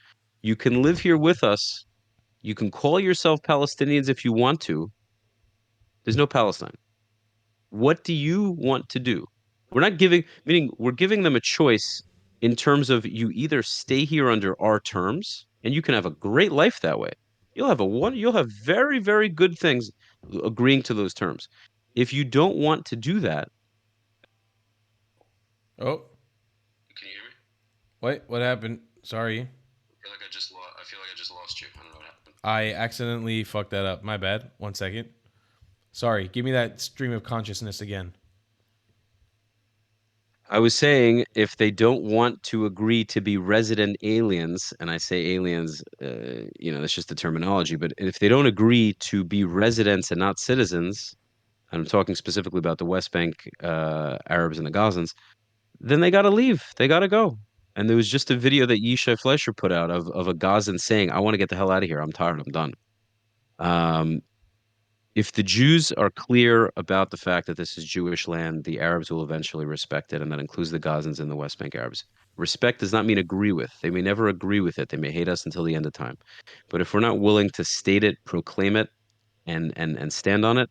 You can live here with us. You can call yourself Palestinians if you want to. There's no Palestine. What do you want to do? We're not giving, meaning we're giving them a choice in terms of you either stay here under our terms and you can have a great life that way. You'll have very, very good things agreeing to those terms. If you don't want to do that, Oh, can you hear me? wait, what happened? Sorry. I feel like I just lost you. I don't know what happened. I accidentally fucked that up. My bad. 1 second. Sorry. Give me that stream of consciousness again. I was saying if they don't want to agree to be resident aliens, and I say aliens, that's just the terminology, but if they don't agree to be residents and not citizens, and I'm talking specifically about the West Bank Arabs and the Gazans, then they got to leave. They got to go. And there was just a video that Yishai Fleischer put out of a Gazan saying, I want to get the hell out of here. I'm tired. I'm done. Um, if the Jews are clear about the fact that this is Jewish land, the Arabs will eventually respect it, and that includes the Gazans and the West Bank Arabs. Respect does not mean agree with. They may never agree with it. They may hate us until the end of time. But if we're not willing to state it, proclaim it, and stand on it,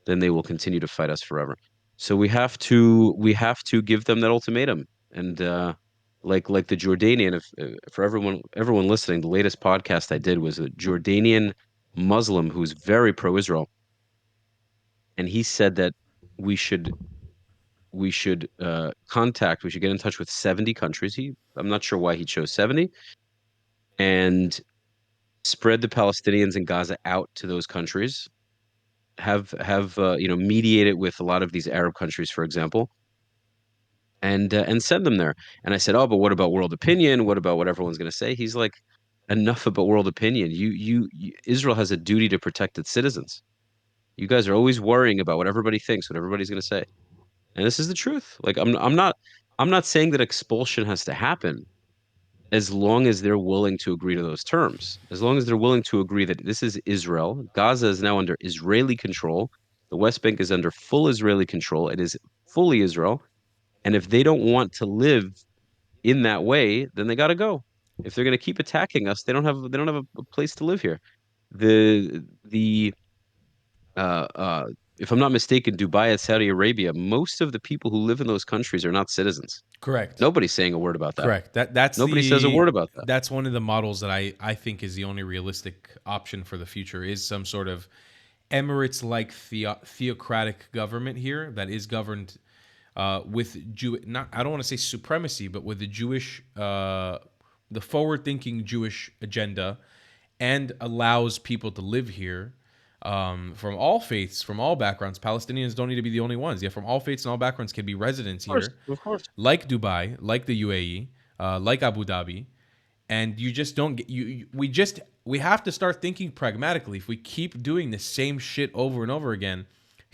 then they will continue to fight us forever. So we have to give them that ultimatum. And like the Jordanian, if for everyone listening, the latest podcast I did was a Jordanian Muslim who's very pro-Israel, and he said that we should we should get in touch with 70 countries. I'm not sure why he chose 70, and spread the Palestinians in Gaza out to those countries. Have mediate it with a lot of these Arab countries, for example, and send them there. And I said, oh, but what about world opinion? What about what everyone's going to say? He's like, enough about world opinion. Israel has a duty to protect its citizens. You guys are always worrying about what everybody thinks, what everybody's going to say. And this is the truth. Like I'm not saying that expulsion has to happen as long as they're willing to agree to those terms. As long as they're willing to agree that this is Israel, Gaza is now under Israeli control, the West Bank is under full Israeli control, it is fully Israel, and if they don't want to live in that way, then they got to go. If they're going to keep attacking us, they don't have a place to live here. The if I'm not mistaken, Dubai and Saudi Arabia, most of the people who live in those countries are not citizens. Correct. Nobody's saying a word about that. Correct. That's Nobody says a word about that. that's one of the models that I think is the only realistic option for the future is some sort of Emirates like theocratic government here that is governed with not I don't want to say supremacy, but with the Jewish the forward thinking Jewish agenda, and allows people to live here from all faiths, from all backgrounds. Palestinians don't need to be the only ones. Yeah, from all faiths and all backgrounds can be residents here, Of course. like Dubai, like the UAE, like Abu Dhabi, and you just don't get we have to start thinking pragmatically. If we keep doing the same shit over and over again,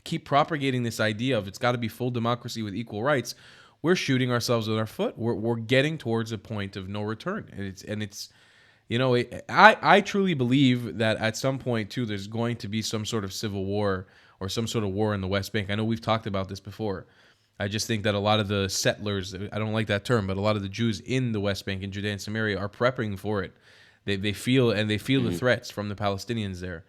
keep propagating this idea of it's got to be full democracy with equal rights, we're shooting ourselves with our foot. We're getting towards a point of no return, and it's I truly believe that at some point too there's going to be some sort of civil war or some sort of war in the West Bank. I know we've talked about this before. I just think that a lot of the settlers, I don't like that term, but a lot of the Jews in the West Bank and Judea and Samaria are prepping for it. They feel the Mhm. threats from the Palestinians there.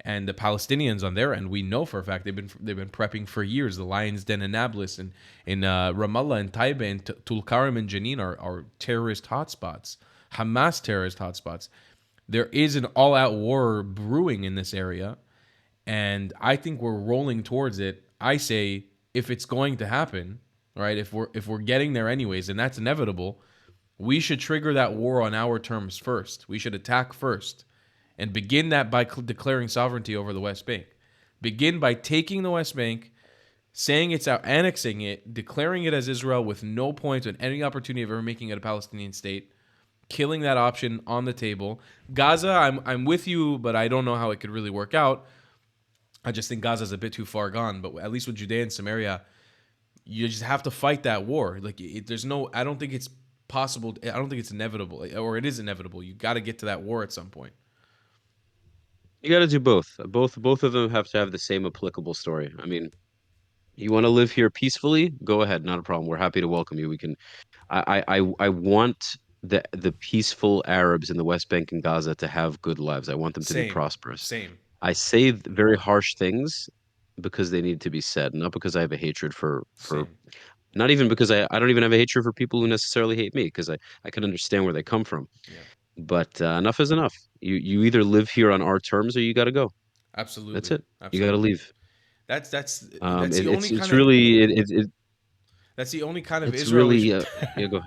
And the Palestinians on their end, we know for a fact they've been prepping for years. The Lions Den in Nablus and in Ramallah and Taiba and Tulkarm and Jenin are terrorist hotspots, Hamas terrorist hotspots. There is an all-out war brewing in this area, and I think we're rolling towards it. I say if it's going to happen, right? If we're getting there anyways, and that's inevitable, we should trigger that war on our terms first. We should attack first and begin that by declaring sovereignty over the West Bank. Begin by taking the West Bank, saying it's out, annexing it, declaring it as Israel with no points and any opportunity of ever making it a Palestinian state, killing that option on the table. Gaza, I'm with you, but I don't know how it could really work out. I just think Gaza's a bit too far gone. But at least with Judea and Samaria, you just have to fight that war. Like there's no, I don't think it's possible. I don't think it's inevitable, or it is inevitable. You got to get to that war at some point. You got to do both. Both of them have to have the same applicable story. I mean, you want to live here peacefully? Go ahead, not a problem. We're happy to welcome you. We can. I want the peaceful Arabs in the West Bank and Gaza to have good lives. I want them to be Same, prosperous. same, I say very harsh things because they need to be said, not because I have a hatred for same. not even because I don't even have a hatred for people who necessarily hate me because I can understand where they come from. Yeah, But enough is enough. You either live here on our terms or you got to go. That's absolutely, it. You got to absolutely. leave. That's that's that's the only It's kind of really that's the only kind of it's Israeli. really yeah go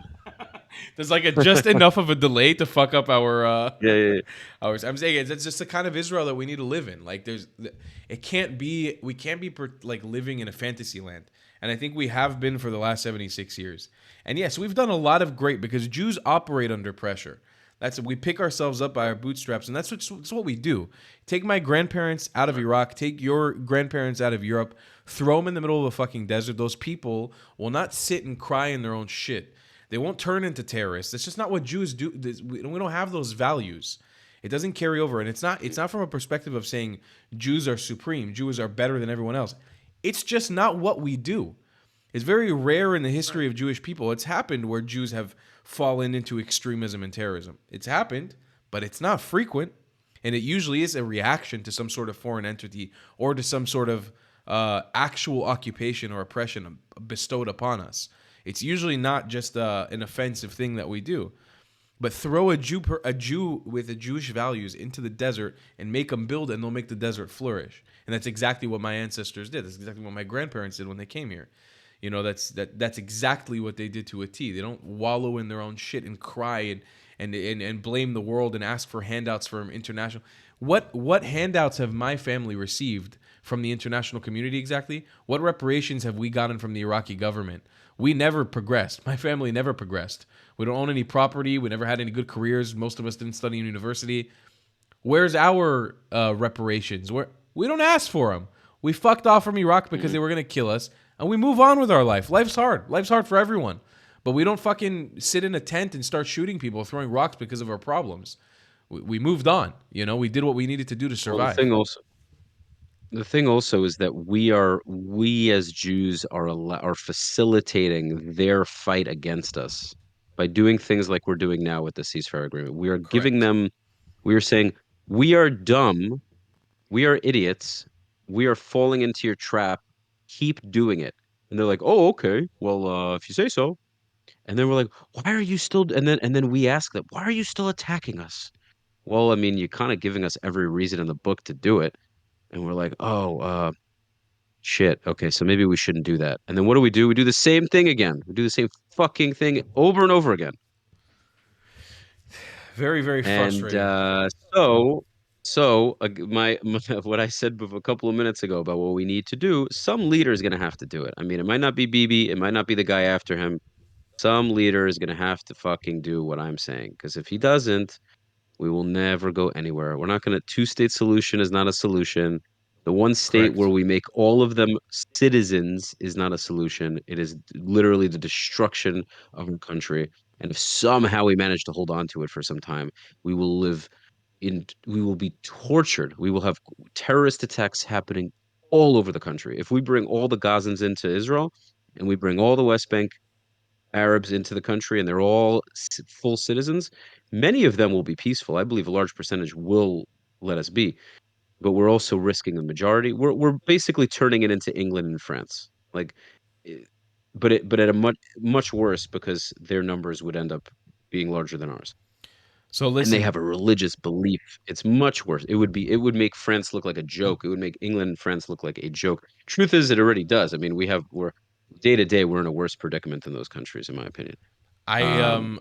There's like a just enough of a delay to fuck up our yeah. ours. I'm saying it's just the kind of Israel that we need to live in. Like it can't be we can't be like living in a fantasy land. And I think we have been for the last 76 years. And yes, we've done a lot of great because Jews operate under pressure. We pick ourselves up by our bootstraps, and that's what we do. Take my grandparents out of Iraq, take your grandparents out of Europe, throw them in the middle of a fucking desert. Those people will not sit and cry in their own shit. They won't turn into terrorists. That's just not what Jews do. We don't have those values. It doesn't carry over, and it's not from a perspective of saying Jews are supreme, Jews are better than everyone else. It's just not what we do. It's very rare in the history of Jewish people. It's happened where Jews have fallen into extremism and terrorism. It's happened, but it's not frequent. And it usually is a reaction to some sort of foreign entity or to some sort of actual occupation or oppression bestowed upon us. It's usually not just an offensive thing that we do. But throw a Jew with the Jewish values into the desert and make them build, and they'll make the desert flourish. And that's exactly what my ancestors did. That's exactly what my grandparents did when they came here. You know, that's exactly what they did to a T. They don't wallow in their own shit and cry and blame the world and ask for handouts from international. What handouts have my family received from the international community exactly? What reparations have we gotten from the Iraqi government? We never progressed. My family never progressed. We don't own any property. We never had any good careers. Most of us didn't study in university. Where's our reparations? We don't ask for them. We fucked off from Iraq because they were going to kill us, and we move on with our life. Life's hard. Life's hard for everyone. But we don't fucking sit in a tent and start shooting people, throwing rocks because of our problems. We moved on. You know, we did what we needed to do to Well, survive. the thing also is that we as Jews are facilitating their fight against us by doing things like we're doing now with the ceasefire agreement. We are giving Correct. them, we are saying, we are dumb, we are idiots, we are falling into your trap. Keep doing it. And they're like, oh, okay. Well, if you say so. And then we're like, why are you still? And then we ask them, why are you still attacking us? Well, I mean, you're kind of giving us every reason in the book to do it. And we're like, oh, shit. Okay, so maybe we shouldn't do that. And then what do? We do the same thing again. We do the same fucking thing over and over again. Very, very And frustrating. my what I said a couple of minutes ago about what we need to do, some leader is going to have to do it. I mean, it might not be Bibi, it might not be the guy after him. Some leader is going to have to fucking do what I'm saying. Because if he doesn't, we will never go anywhere. We're not going to, two-state solution is not a solution. The one state where Correct. we make all of them citizens is not a solution. It is literally the destruction of our country. And if somehow we manage to hold on to it for some time, we will live we will be tortured. We will have terrorist attacks happening all over the country. If we bring all the Gazans into Israel and we bring all the West Bank Arabs into the country and they're all full citizens, many of them will be peaceful. I believe a large percentage will let us be, but we're also risking the majority. We're basically turning it into England and France. Like, eh, but at a much worse because their numbers would end up being larger than ours. So And they listen, have a religious belief. It's much worse. It would make France look like a joke. It would make England and France look like a joke. Truth is, it already does. I mean, we're day to day, we're in a worse predicament than those countries, in my opinion. I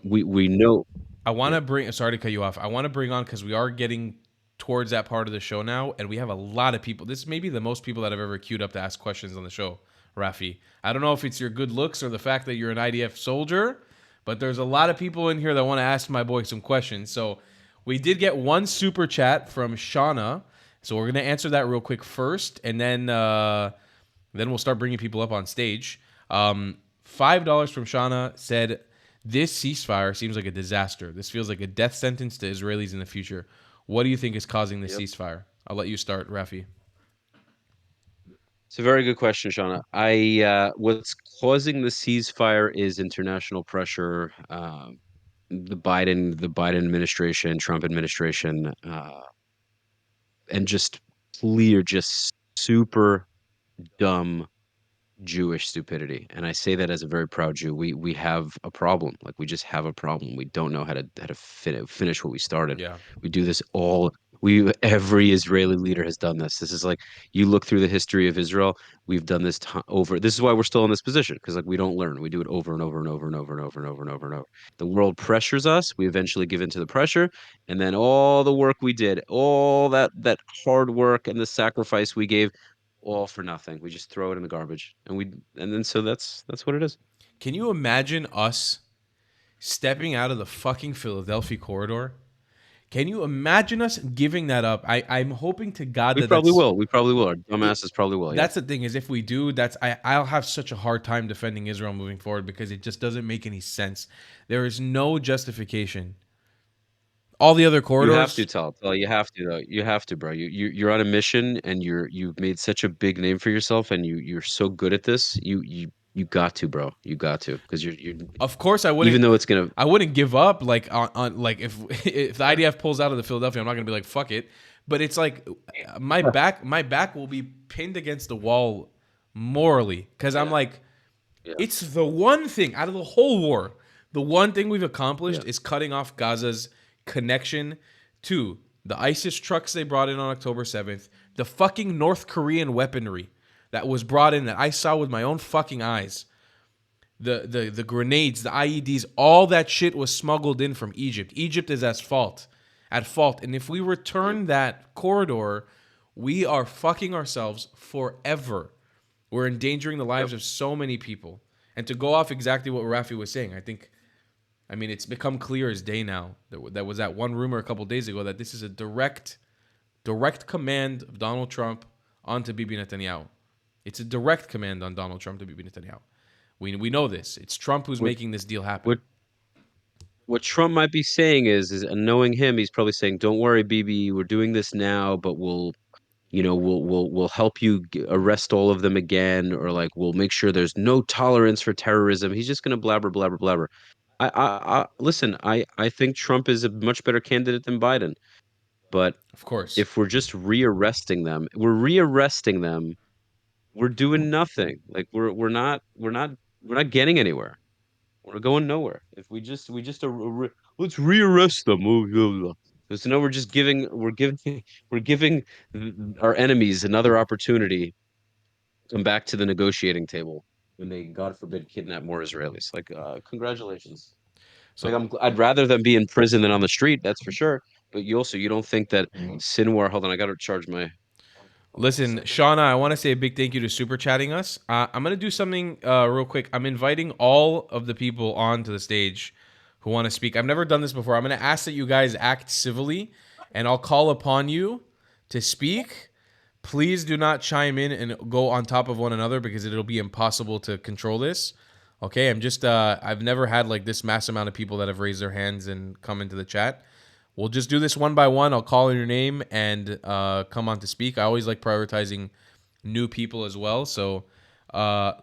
We know, I want yeah. to bring. Sorry to cut you off. I want to bring on because we are getting towards that part of the show now, and we have a lot of people. This may be the most people that I've ever queued up to ask questions on the show, Rafi. I don't know if it's your good looks or the fact that you're an IDF soldier, but there's a lot of people in here that want to ask my boy some questions. So we did get one super chat from Shauna, so we're gonna answer that real quick first, and then we'll start bringing people up on stage. $5 from Shauna said, "This ceasefire seems like a disaster. This feels like a death sentence to Israelis in the future. What do you think is causing this Yep. ceasefire?" I'll let you start, Rafi. It's a very good question, Shauna. What's causing the ceasefire is international pressure. The Biden administration, Trump administration, and just super dumb Jewish stupidity. And I say that as a very proud Jew. We have a problem. Like we just have a problem. We don't know how to finish what we started. Yeah, We do this all every Israeli leader has done this. This is like you look through the history of Israel, we've done this over. This is why we're still in this position because like we don't learn. We do it over and over and over and over and over and over and over and over. The world pressures us, we eventually give in to the pressure, and then all the work we did, all that hard work and the sacrifice we gave all for nothing. We just throw it in the garbage, and then so that's what it is. can you imagine us stepping out of the fucking Philadelphia corridor? Can you imagine us giving that up? I'm hoping to God We that probably that's will. We probably will. Our it. dumbasses probably will. Yeah. That's the thing is if we do, I'll have such a hard time defending Israel moving forward because it just doesn't make any sense. There is no justification. All the other You have to corridors, tell. You have to though. You have to, bro. You're on a mission, and you've made such a big name for yourself, and you're so good at this. You got to, bro. You got to, because you're of course, even though it's gonna. I wouldn't give up like on like if the IDF pulls out of the Philadelphia, I'm not gonna be like fuck it. But it's like my back will be pinned against the wall morally because I'm Yeah, like yeah, it's the one thing out of the whole war, the one thing we've accomplished yeah. is cutting off Gaza's connection to the ISIS trucks they brought in on October 7th, the fucking North Korean weaponry that was brought in that I saw with my own fucking eyes. The grenades, the IEDs, all that shit was smuggled in from Egypt. Egypt is at fault. And if we return that corridor, we are fucking ourselves forever. We're endangering the lives Yep. of so many people. And to go off exactly what Rafi was saying, I mean, it's become clear as day now. That was that one rumor a couple days ago that this is a direct command of Donald Trump onto Bibi Netanyahu. It's a direct command on Donald Trump to Bibi Netanyahu. We know this. It's Trump who's What making this deal happen. what what Trump might be saying is, and knowing him, he's probably saying, "Don't worry, BB, we're doing this now, but we'll help you arrest all of them again, or like we'll make sure there's no tolerance for terrorism." He's just gonna blabber, blabber, blabber. I listen. I think Trump is a much better candidate than Biden, but Of course. if we're just rearresting them, we're rearresting them. We're doing nothing. Like we're not getting anywhere. We're going nowhere. If let's rearrest them. Oh, blah, blah. So now we're giving our enemies another opportunity to come back to the negotiating table when they, God forbid, kidnap more Israelis. Like, congratulations. Like, So I'd rather them be in prison than on the street. That's for sure. But you don't think that Sinwar? Hold on, I got to charge my. Hold on one listen, second. Shauna, I want to say a big thank you to super chatting us. I'm gonna do something real quick. I'm inviting all of the people onto the stage who want to speak. I've never done this before. I'm gonna ask that you guys act civilly, and I'll call upon you to speak. Please do not chime in and go on top of one another because it'll be impossible to control this. Okay, I've never had like this mass amount of people that have raised their hands and come into the chat. We'll just do this one by one. I'll call in your name and come on to speak. I always like prioritizing new people as well. So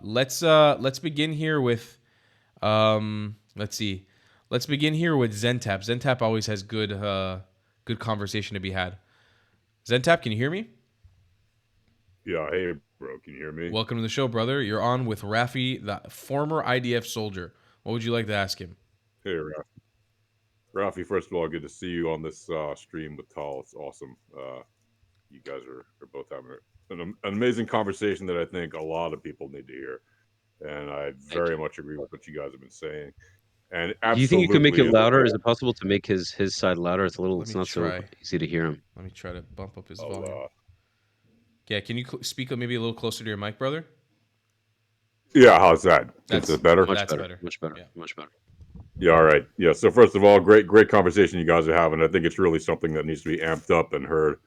let's begin here with let's see. Let's begin here with Zentap. Zentap always has good conversation to be had. Zentap, can you hear me? Yeah, hey, bro, can you hear me? Welcome to the show, brother. You're on with Rafi, the former IDF soldier. What would you like to ask him? Hey, Rafi, first of all, good to see you on this stream with Tal. It's awesome. You guys are both having an amazing conversation that I think a lot of people need to hear. And I Thank very you. much agree with what you guys have been saying. And Do you think you could make absolutely, it louder? Is it possible to make his side louder? Let It's me not so try. easy to hear him. Let me try to bump up his I'll, volume. Yeah, can you speak up maybe a little closer to your mic, brother? yeah, how's that? That's Is it better? That's better. Much better. Yeah. Much better. Yeah, all right. Yeah, so first of all, great conversation you guys are having. I think it's really something that needs to be amped up and heard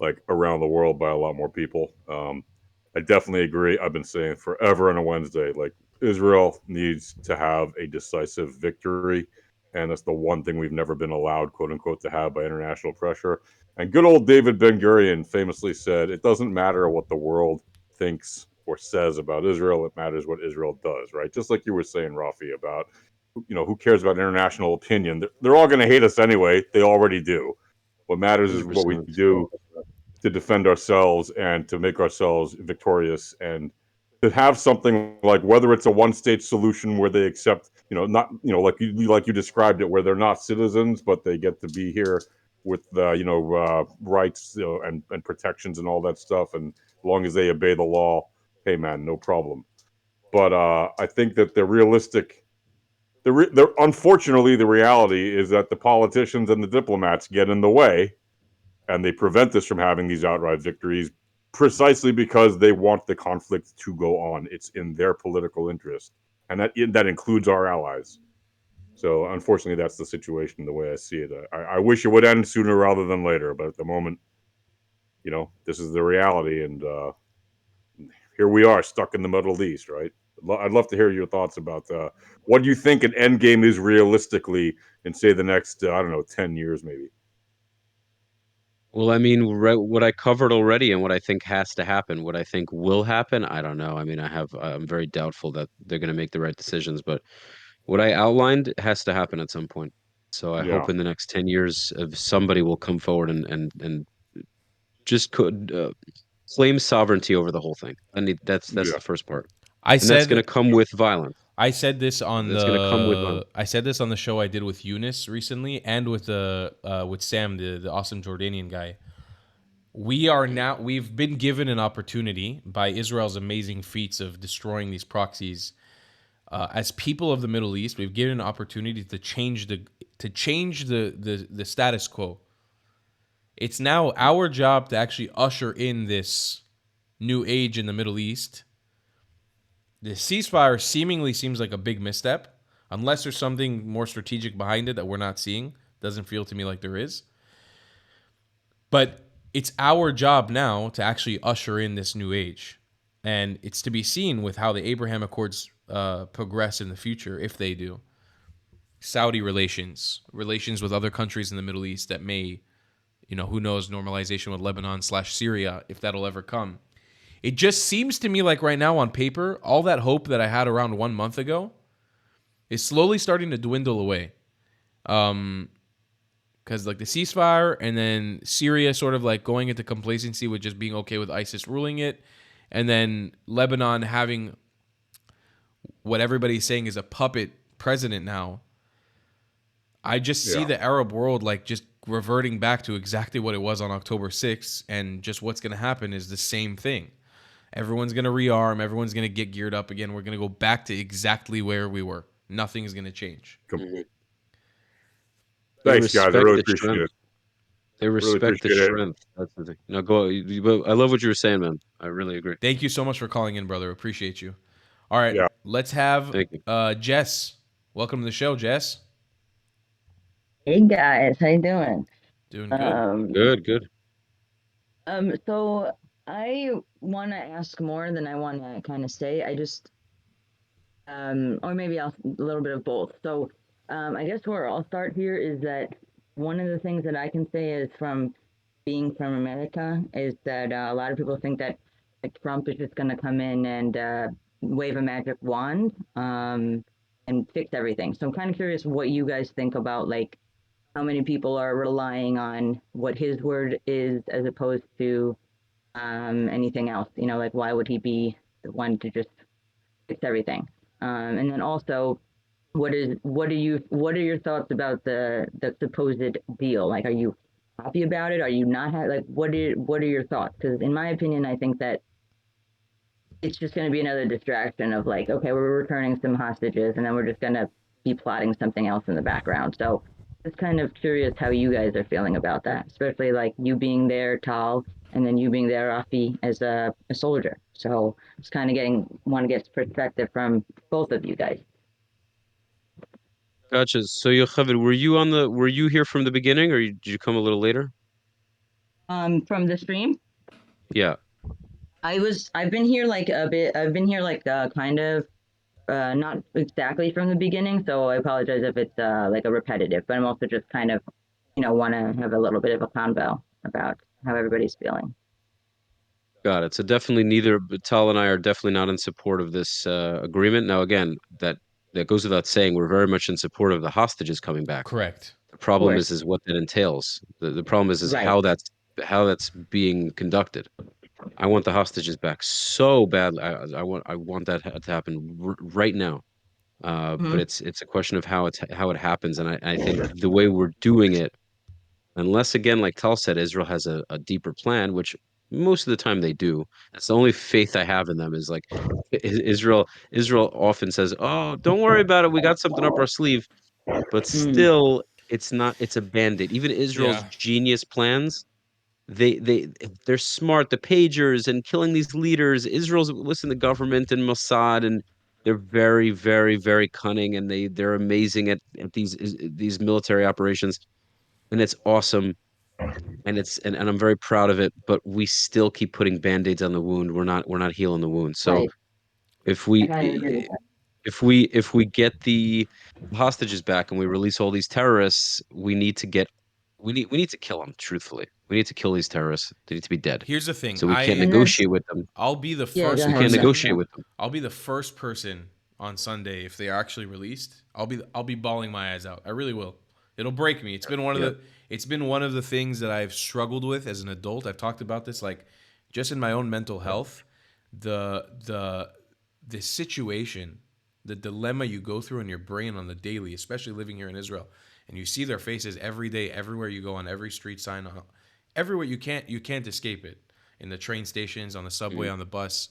like around the world by a lot more people. I definitely agree. I've been saying forever on a Wednesday, like Israel needs to have a decisive victory, and that's the one thing we've never been allowed, quote unquote, to have by international pressure. And good old David Ben Gurion famously said, "It doesn't matter what the world thinks or says about Israel; it matters what Israel does." Right? Just like you were saying, Rafi, about who cares about international opinion? They're all going to hate us anyway. They already do. What matters is what we 100%. do to defend ourselves and to make ourselves victorious, and to have something like, whether it's a one-state solution where they accept, not, like you described it, where they're not citizens but they get to be here with the rights, and protections and all that stuff, and as long as they obey the law, hey man, no problem. But I think that the realistic unfortunately, the reality is that the politicians and the diplomats get in the way, and they prevent us from having these outright victories precisely because they want the conflict to go on. It's in their political interest, and that includes our allies. So, unfortunately, that's the situation. The way I see it, I wish it would end sooner rather than later, but at the moment, this is the reality, and here we are, stuck in the Middle East, right? I'd love to hear your thoughts about what do you think an end game is realistically in, say, the next, I don't know, 10 years maybe. Well, I mean, what I covered already and what I think has to happen, what I think will happen, I don't know. I mean, I'm very doubtful that they're going to make the right decisions, but what I outlined has to happen at some point. So I Yeah, hope in the next 10 years, somebody will come forward and just claim sovereignty over the whole thing. That's yeah, the first part, I and that's going to said come with violence. I said this on That's going to come with the violence. I said this on the show I did with Eunice recently, and with Sam, the awesome Jordanian guy. We've been given an opportunity by Israel's amazing feats of destroying these proxies. As people of the Middle East, we've given an opportunity to change the status quo. It's now our job to actually usher in this new age in the Middle East. The ceasefire seemingly seems like a big misstep, unless there's something more strategic behind it that we're not seeing. Doesn't feel to me like there is. But it's our job now to actually usher in this new age. And it's to be seen with how the Abraham Accords progress in the future, if they do. Saudi relations with other countries in the Middle East that may, who knows, normalization with Lebanon/Syria, if that'll ever come. It just seems to me like right now on paper, all that hope that I had around 1 month ago is slowly starting to dwindle away. Because like the ceasefire and then Syria sort of like going into complacency with just being okay with ISIS ruling it, and then Lebanon having what everybody's saying is a puppet president now. I just see yeah. the Arab world like just reverting back to exactly what it was on October 6th, and just what's going to happen is the same thing. Everyone's going to rearm, everyone's going to get geared up again. We're going to go back to exactly where we were. Nothing is going to change. Mhm. They Thanks, guys. I respect really the appreciate strength. it. They Really respect the appreciate it. strength. That's the thing. No, go. I love what you were saying, man. I really agree. Thank you so much for calling in, brother. Appreciate you. All right, Yeah. let's have Thank you. Jess. Welcome to the show, Jess. Hey guys, how you doing? Doing good. Um, Good, good. so I want to ask more than I want to kind of say. I just, or maybe a little bit of both. So, I guess where I'll start here is that one of the things that I can say is from being from America is that a lot of people think that like Trump is just going to come in and wave a magic wand and fix everything. So I'm kind of curious what you guys think about like how many people are relying on what his word is as opposed to anything else. You know, like why would he be the one to just fix everything? And then also, what are your thoughts about the supposed deal? Like, are you happy about it? Are you not like what are your thoughts? Because in my opinion, I think that it's just going to be another distraction of like, okay, we're returning some hostages, and then we're just going to be plotting something else in the background. So, just kind of curious how you guys are feeling about that, especially like you being there, Tal, and then you being there, Rafi, as a soldier. So, just kind of want to get perspective from both of you guys. Gotcha. So Yocheved, were you here from the beginning, or did you come a little later? From the stream, Yeah. I've been here like a bit. I've been here like kind of not exactly from the beginning, so I apologize if it's like a repetitive, but I'm also just kind of, want to have a little bit of a convo about how everybody's feeling. Got it. So definitely neither Tal and I are definitely not in support of this agreement. Now, again, that goes without saying. We're very much in support of the hostages coming back. Correct. The Of problem course. is what that entails. The problem is Right. how that's being conducted. I want the hostages back so badly. I want that to happen right now. But Hmm. it's a question of how it happens, and I think the way we're doing it, unless again, like Tal said, Israel has a deeper plan, which most of the time they do. That's the only faith I have in them is like Israel. Israel often says, "Oh, don't worry about it. We got something up our sleeve," but Mm. still, it's not. It's a band-aid. Even Israel's Yeah. genius plans, they're smart. The pagers and killing these leaders. Israel's listen to government and Mossad, and they're very, very, very cunning, and they're amazing at these military operations, and it's awesome, and I'm very proud of it. But we still keep putting band-aids on the wound. We're not healing the wound. So Right. if I we kind of agree with that. if we get the hostages back and we release all these terrorists, we need to kill them. Truthfully, we need to kill these terrorists. They need to be dead. Here's the thing. So we can't And that's negotiate with them. I'll be the yeah. Go first We ahead. can't Yeah. person. negotiate with them. I'll be the first person on Sunday if they are actually released. I'll be bawling my eyes out. I really will. It'll break me. Yeah. It's been one of the things that I've struggled with as an adult. I've talked about this like just in my own mental health. The situation, the dilemma you go through in your brain on the daily, especially living here in Israel, and you see their faces every day, everywhere you go, on every street sign, everywhere you can't escape it. In the train stations, on the subway, Mm. on the bus,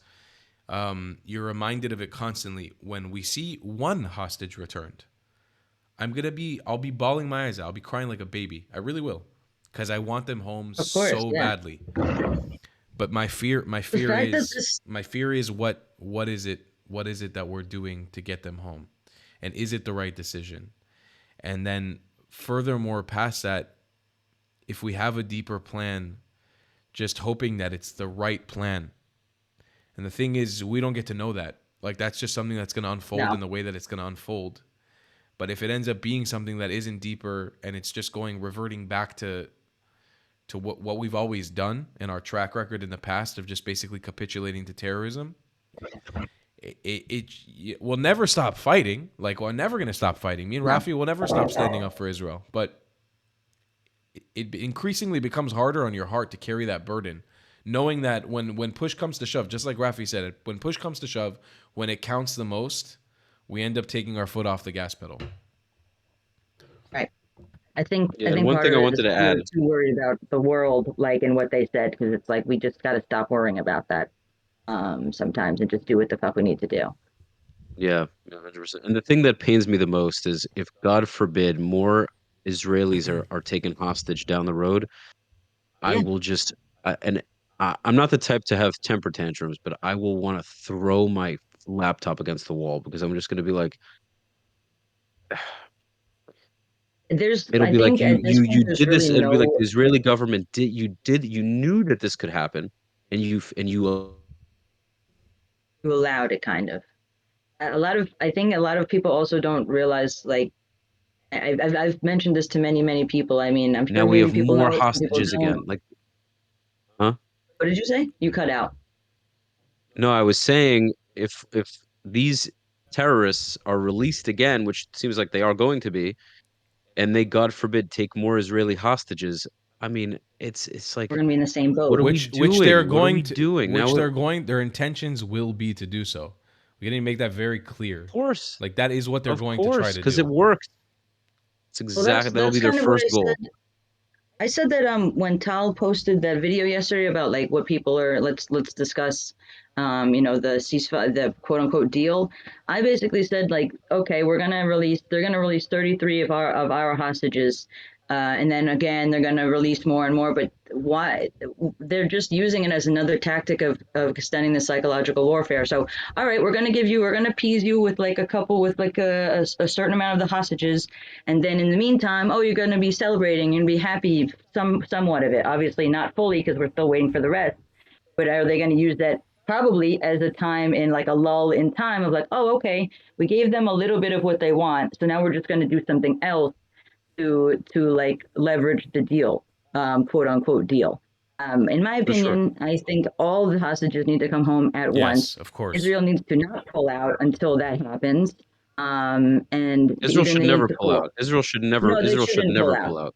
you're reminded of it constantly. When we see one hostage returned, I'll be bawling my eyes out. I'll be crying like a baby. I really will, because I want them home Of course. so Yeah. badly. But my fear The fact that is this. what is it that we're doing to get them home, and is it the right decision? And then furthermore, past that, if we have a deeper plan, just hoping that it's the right plan. And the thing is, we don't get to know that. Like that's just something that's going to unfold No. in the way that it's going to unfold. But if it ends up being something that isn't deeper and it's just reverting back to what we've always done in our track record in the past of just basically capitulating to terrorism, we'll never stop fighting. Like we're never going to stop fighting. Me and No. Rafi will never stop standing up for Israel. But it increasingly becomes harder on your heart to carry that burden, knowing that when push comes to shove, just like Rafi said, it when push comes to shove, when it counts the most, we end up taking our foot off the gas pedal. Right. I think Yeah, and one part thing of I it is wanted to we're add. too worried about the world, like and what they said, because it's like we just got to stop worrying about that sometimes and just do what the fuck we need to do. Yeah, 100%. And the thing that pains me the most is if, God forbid, more Israelis are taken hostage down the road, I Yeah. will just and I'm not the type to have temper tantrums, but I will want to throw my laptop against the wall because I'm just going to be like, it'll I be like think you at this you point you there's did this. really It'll be like no the Israeli government you knew that this could happen, and you you allowed it kind of. I think a lot of people also don't realize like I've mentioned this to many people. I mean, I'm now sure we maybe have people more know, some people hostages don't. again. Like, huh? What did you say? You cut out. No, I was saying if these terrorists are released again, which seems like they are going to be, and they, God forbid, take more Israeli hostages, I mean, it's We're like, gonna be in the same what boat. are we Which they're doing? What are we going to, doing now? which Of they're going, their intentions will be to do so. We didn't make that very clear. course, Like that is what they're of going to try course, to because it do. works. It's Well, exactly that'll that's be their kind of what I first goal. said. I said that when Tal posted that video yesterday about like what people are let's discuss the ceasefire, the quote unquote deal. I basically said like, okay, they're gonna release 33 of our hostages, and then again they're gonna release more and more, but why? They're just using it as another tactic of extending the psychological warfare. So all right, we're gonna appease you with like a couple, with like a certain amount of the hostages, and then in the meantime, oh, you're going to be celebrating and be happy, somewhat of it. Obviously not fully, because we're still waiting for the rest. But are they going to use that probably as a time, in like a lull in time of like, oh, okay, we gave them a little bit of what they want, so now we're just going to do something else to like leverage the deal, quote unquote deal. In my For sure. opinion, I think all the hostages need to come home at once. Yes, of course. Israel needs to not pull out until that happens. And Israel either should they need never to pull pull. out. Israel should never. No, they Israel should shouldn't pull never out. pull out.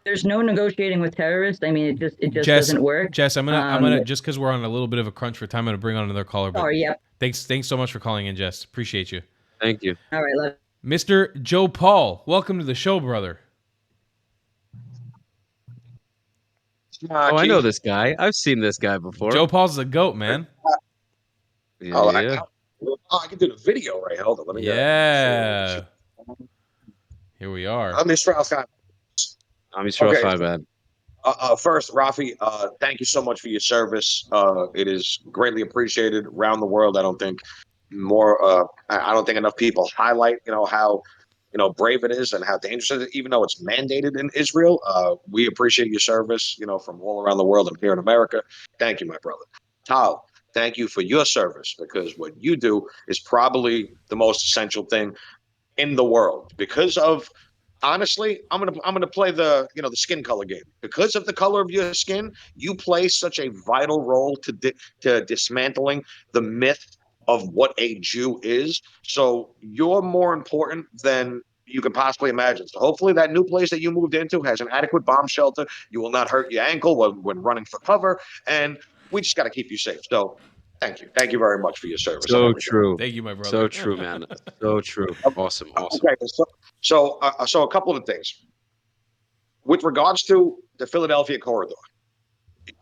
There's no negotiating with terrorists. I mean, it just Jess, doesn't work. Jess, I'm gonna just because we're on a little bit of a crunch for time, I'm gonna bring on another caller. But Sorry. Yep. thanks so much for calling in, Jess. Appreciate you, Thank you. All right. Love. Mr. Joe Paul. Welcome to the show, brother. Oh, I know this guy. I've seen this guy before. Joe Paul's the goat, man. Yeah, Oh, yeah. I can do the video right. Hold on, let me Yeah. Here we are. let me Strauss guy. I'm Israel Okay, Fibad. first, Rafi, thank you so much for your service. It is greatly appreciated around the world. I don't think I don't think enough people highlight, how, brave it is and how dangerous it is, even though it's mandated in Israel. We appreciate your service, from all around the world and here in America. Thank you, my brother. Tal, thank you for your service, because what you do is probably the most essential thing in the world, because of, honestly, I'm gonna play the skin color game. Because of the color of your skin, you play such a vital role to dismantling the myth of what a Jew is. So you're more important than you can possibly imagine. So hopefully that new place that you moved into has an adequate bomb shelter. You will not hurt your ankle when running for cover, and we just got to keep you safe. So thank you very much for your service and So everything. true. Thank you, my So brother. true, man. So true. Awesome. Awesome. Okay, so a couple of things with regards to the Philadelphia corridor.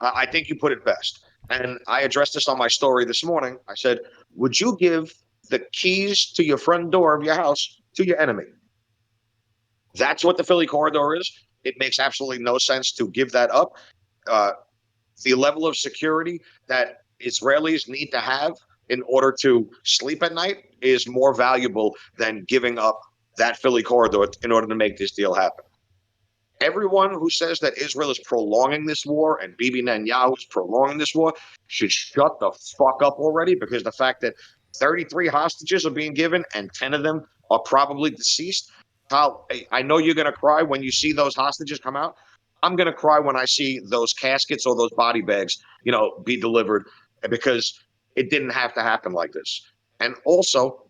I think you put it best, and I addressed this on my story this morning. I said, "Would you give the keys to your front door of your house to your enemy?" That's what the Philly corridor is. It makes absolutely no sense to give that up. Uh, the level of security that Israelis need to have in order to sleep at night is more valuable than giving up that Philly corridor in order to make this deal happen. Everyone who says that Israel is prolonging this war and Bibi Netanyahu is prolonging this war should shut the fuck up already, because the fact that 33 hostages are being given and 10 of them are probably deceased. Kyle, I know you're going to cry when you see those hostages come out. I'm going to cry when I see those caskets or those body bags, be delivered, because it didn't have to happen like this. And also,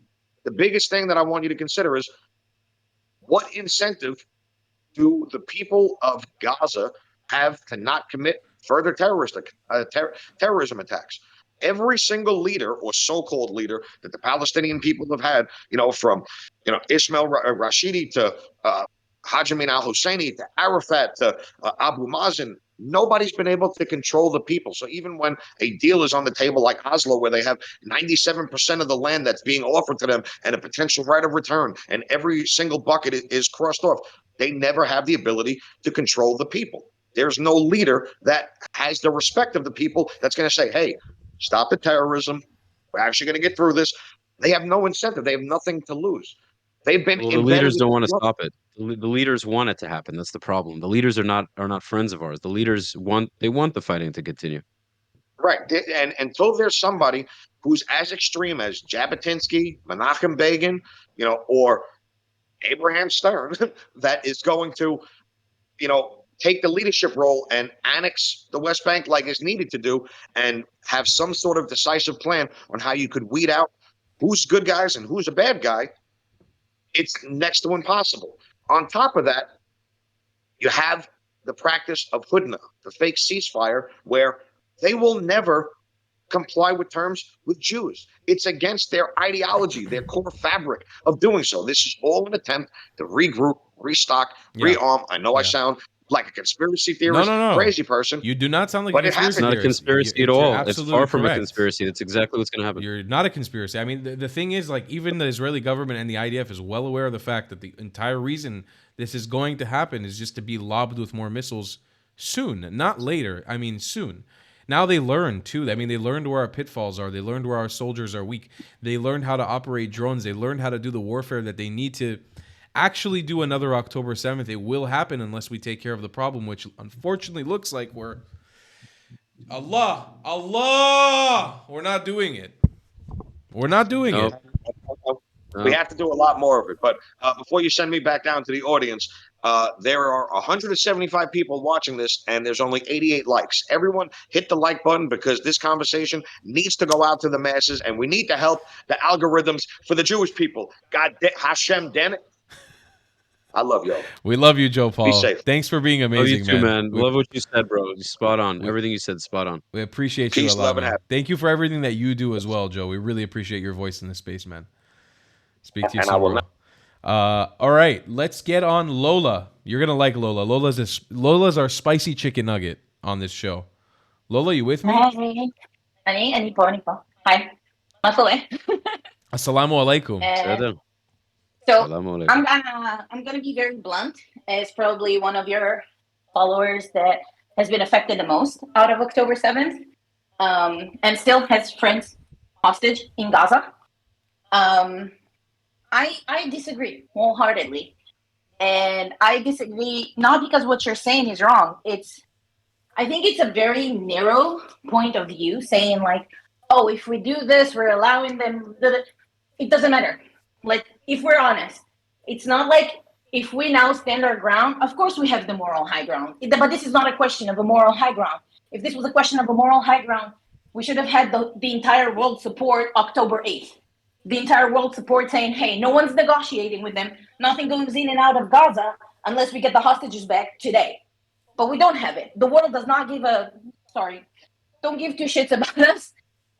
the biggest thing that I want you to consider is, what incentive do the people of Gaza have to not commit further terrorism attacks? Every single leader or so-called leader that the Palestinian people have had, from Ismail Rashidi to Haj Amin al-Husseini to Arafat to Abu Mazen, nobody's been able to control the people. So even when a deal is on the table like Oslo, where they have 97% of the land that's being offered to them and a potential right of return, and every single bucket is crossed off, they never have the ability to control the people. There's no leader that has the respect of the people that's going to say, hey, stop the terrorism. We're actually going to get through this. They have no incentive. They have nothing to lose. They've been Well, the embedded leaders in don't this want to war. stop it. The leaders want it to happen. That's the problem. The leaders are not friends of ours. The leaders want the fighting to continue. Right. And until there's somebody who's as extreme as Jabotinsky, Menachem Begin, or Abraham Stern, that is going to, take the leadership role and annex the West Bank like it's needed to do, and have some sort of decisive plan on how you could weed out who's good guys and who's a bad guy, it's next to impossible. On top of that, you have the practice of Hudna, the fake ceasefire, where they will never comply with terms with Jews. It's against their ideology, their core fabric of doing so. This is all an attempt to regroup, restock, rearm. I know I sound like a conspiracy theorist, No. crazy person. You do not sound like But a it happens. conspiracy It's not a theorist. conspiracy at all. It's absolutely far from a correct. conspiracy. That's exactly what's going to happen. You're not a conspiracy. I mean, the thing is, like, even the Israeli government and the IDF is well aware of the fact that the entire reason this is going to happen is just to be lobbed with more missiles soon, not later. I mean, soon. Now they learned, too. I mean, they learned where our pitfalls are. They learned where our soldiers are weak. They learned how to operate drones. They learned how to do the warfare that they need to actually do another October 7th. It will happen unless we take care of the problem, which unfortunately looks like we're... Allah! We're not doing it. We're not doing it. We have to do a lot more of it. But before you send me back down to the audience, there are 175 people watching this, and there's only 88 likes. Everyone hit the like button, because this conversation needs to go out to the masses, and we need to help the algorithms for the Jewish people. Hashem, damn it. I love y'all. We love you, Joe Paul. Be safe. Thanks for being amazing, Love you too, man. We, Love what you said, bro. Spot on. Everything you said, spot on. we appreciate Peace, you a lot, love, and man. happiness. Thank you for everything that you do as well, Joe. We really appreciate your voice in this space, man. Speak to you And I soon, will bro. All right, let's get on Lola. You're gonna like Lola. Lola's our spicy chicken nugget on this show. Lola, you with me? Ani po. Hi. Masole. Assalamu alaikum. So Salaam I'm gonna be very blunt, as probably one of your followers that has been affected the most out of October 7th, and still has friends hostage in Gaza. I disagree wholeheartedly, and I disagree not because what you're saying is wrong. I think it's a very narrow point of view, saying like, oh, if we do this, we're allowing them. It doesn't matter. Like, if we're honest, it's not like if we now stand our ground, of course we have the moral high ground. But this is not a question of a moral high ground. If this was a question of a moral high ground, we should have had the entire world support October 8th. The entire world support saying, hey, no one's negotiating with them. Nothing goes in and out of Gaza unless we get the hostages back today. But we don't have it. The world does not give don't give two shits about us.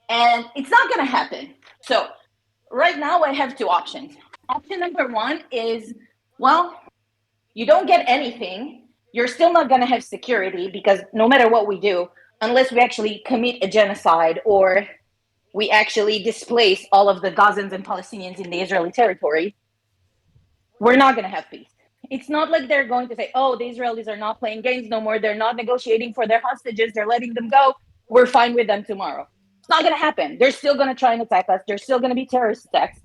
And it's not going to happen. So right now I have two options. Option number one is, well, you don't get anything. You're still not going to have security, because no matter what we do, unless we actually commit a genocide or we actually displace all of the Gazans and Palestinians in the Israeli territory, we're not going to have peace. It's not like they're going to say, oh, the Israelis are not playing games no more. They're not negotiating for their hostages. They're letting them go. We're fine with them tomorrow. It's not going to happen. They're still going to try and attack us. There's still going to be terrorist attacks.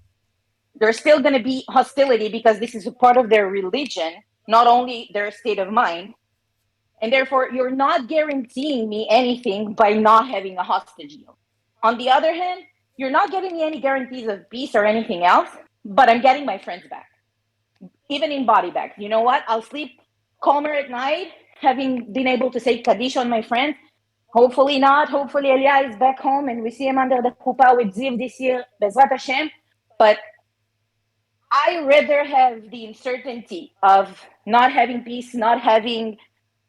There's still going to be hostility, because this is a part of their religion, not only their state of mind. And therefore, you're not guaranteeing me anything by not having a hostage deal. On the other hand, you're not getting me any guarantees of peace or anything else, but I'm getting my friends back, even in body back. You know what? I'll sleep calmer at night, having been able to say Kaddish on my friends. Hopefully not. Hopefully Elia is back home and we see him under the chuppah with Ziv this year, Bezrat Hashem. But I rather have the uncertainty of not having peace, not having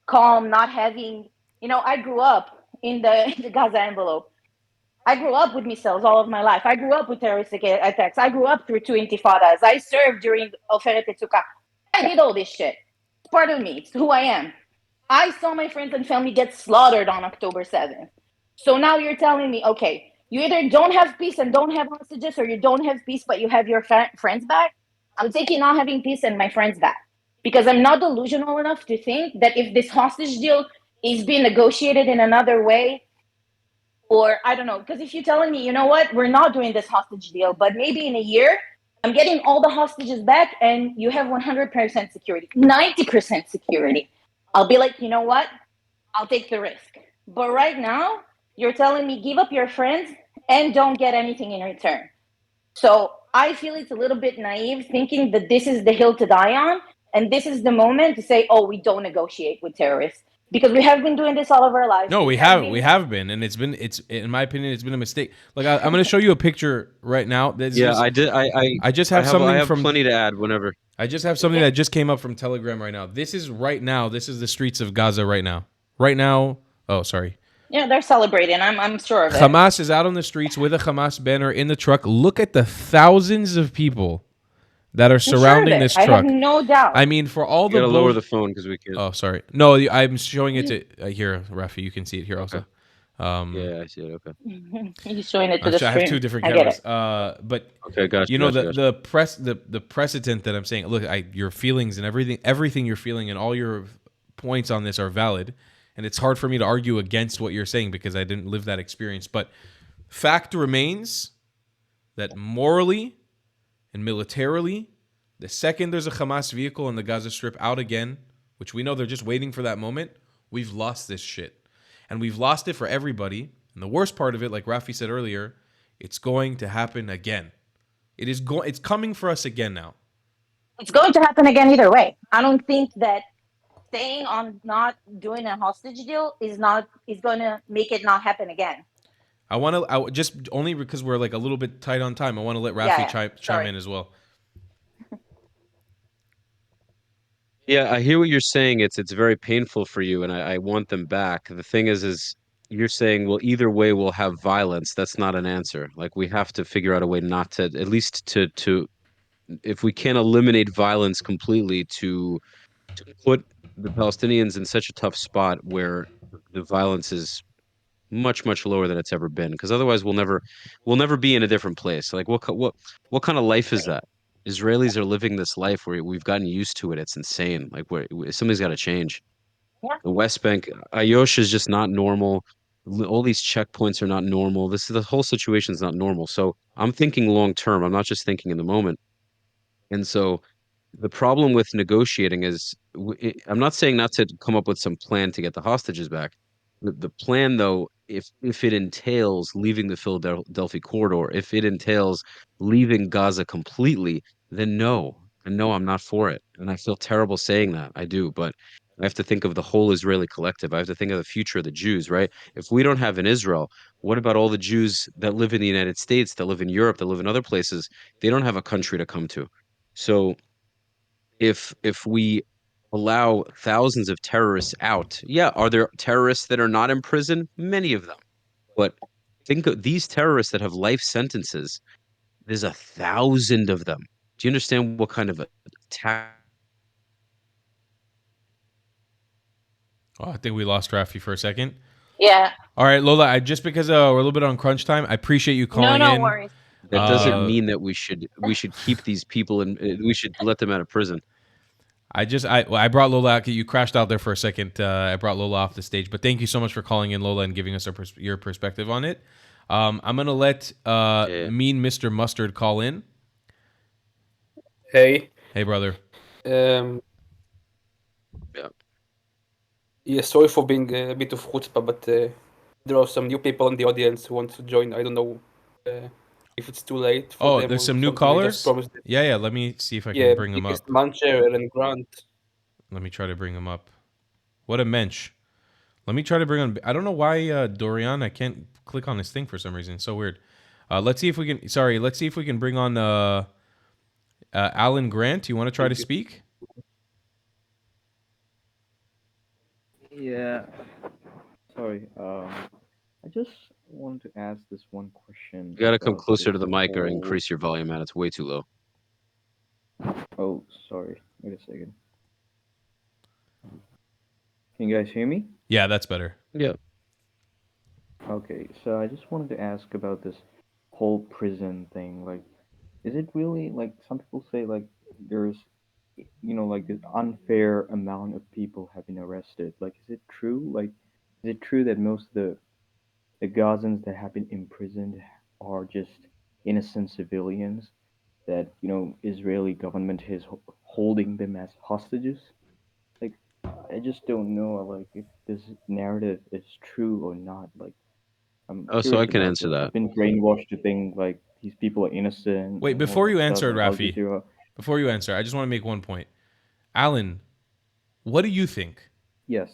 calm, not having, I grew up in the Gaza envelope. I grew up with missiles all of my life. I grew up with terrorist attacks. I grew up through 2 intifadas. I served during Oferet Tetzukah. I did all this shit. It's part of me. It's who I am. I saw my friends and family get slaughtered on October 7th. So now you're telling me, okay, you either don't have peace and don't have hostages, or you don't have peace but you have your friends back. I'm taking not having peace and my friends back, because I'm not delusional enough to think that if this hostage deal is being negotiated in another way, or I don't know, because if you're telling me, you know what, we're not doing this hostage deal, but maybe in a year, I'm getting all the hostages back and you have 100% security, 90% security, I'll be like, you know what, I'll take the risk. But right now, you're telling me give up your friends and don't get anything in return. So I feel it's a little bit naive thinking that this is the hill to die on, And this is the moment to say, oh, we don't negotiate with terrorists. Because we have been doing this all of our lives. No, we have been, and it's in my opinion, it's been a mistake. Like I'm going to show you a picture right now. I did. I just have something I have from plenty to add whenever. I just have something that just came up from Telegram right now. This is right now. This is the streets of Gaza right now. Right now. Oh, sorry. Yeah, they're celebrating. I'm sure of it. Hamas is out on the streets with a Hamas banner in the truck. Look at the thousands of people that are surrounding this truck. I have no doubt. I mean, for all You the gotta lower the phone because we can't. Oh, sorry. No, I'm showing it to here, Rafi. You can see it here also. Yeah, I see it. Okay. He's showing it to the I stream. have two different cameras. But okay, gotcha. You know gotcha. the precedent that I'm saying. Look, your feelings and everything you're feeling and all your points on this are valid, and it's hard for me to argue against what you're saying because I didn't live that experience. But fact remains that morally and militarily, the second there's a Hamas vehicle in the Gaza Strip out again, which we know they're just waiting for that moment, we've lost this shit. And we've lost it for everybody. And the worst part of it, like Rafi said earlier, it's going to happen again. It's coming for us again now. It's going to happen again either way. I don't think that staying on not doing a hostage deal is going to make it not happen again. I just only because we're like a little bit tight on time. I want to let Rafi chime in as well. Yeah, I hear what you're saying. It's very painful for you, and I want them back. The thing is you're saying, well, either way we'll have violence. That's not an answer. Like we have to figure out a way not to, at least to if we can't eliminate violence completely, to put the Palestinians in such a tough spot where the violence is much lower than it's ever been. Because otherwise we'll never be in a different place. Like what kind of life is that? Israelis are living this life where we've gotten used to it. It's insane. Like something's got to change. Yeah. The West Bank, Ayosha is just not normal. All these checkpoints are not normal. The whole situation is not normal. So I'm thinking long term. I'm not just thinking in the moment. And so the problem with negotiating is I'm not saying not to come up with some plan to get the hostages back. The plan, though, if it entails leaving the Philadelphia corridor, if it entails leaving Gaza completely, then no. And no, I'm not for it. And I feel terrible saying that. I do. But I have to think of the whole Israeli collective. I have to think of the future of the Jews, right? If we don't have an Israel, what about all the Jews that live in the United States, that live in Europe, that live in other places? They don't have a country to come to. So if we allow thousands of terrorists out, yeah, are there terrorists that are not in prison? Many of them. But think of these terrorists that have life sentences. There's 1,000 of them. Do you understand what kind of attack? Oh, I think we lost Rafi for a second. Yeah. All right, Lola. Just because we're a little bit on crunch time, I appreciate you calling in. No worries. That doesn't mean that we should keep these people and we should let them out of prison. I brought Lola out. You crashed out there for a second. I brought Lola off the stage, but thank you so much for calling in, Lola, and giving us your perspective on it. I'm gonna let Mean Mr. Mustard call in. Hey, brother. Yeah. Yeah, sorry for being a bit of chutzpah, but there are some new people in the audience who want to join. I don't know if it's too late for them. There's some new something. callers? Yeah, let me see if I can bring them up. Mancher and Grant. Let me try to bring them up. What a mensch. Let me try to bring on... I don't know why Dorian, I can't click on his thing for some reason. It's so weird. Let's see if we can bring on Alan Grant. You want to try to speak? Yeah. Sorry. I just wanted to ask this one question. You gotta come closer to the mic or increase your volume, man. It's way too low. Oh, sorry. Wait a second. Can you guys hear me? Yeah, that's better. Yeah. Okay, so I just wanted to ask about this whole prison thing. Like, is it really, like, some people say, like, there's, like, this unfair amount of people have been arrested. Like, is it true? Like, is it true that most of the Gazans that have been imprisoned are just innocent civilians that, Israeli government is holding them as hostages? Like, I just don't know, like, if this narrative is true or not. Like, so I can answer that. I've been brainwashed to think like these people are innocent. Wait, before you answer, Rafi. Before you answer, I just want to make one point. Alan, what do you think? Yes.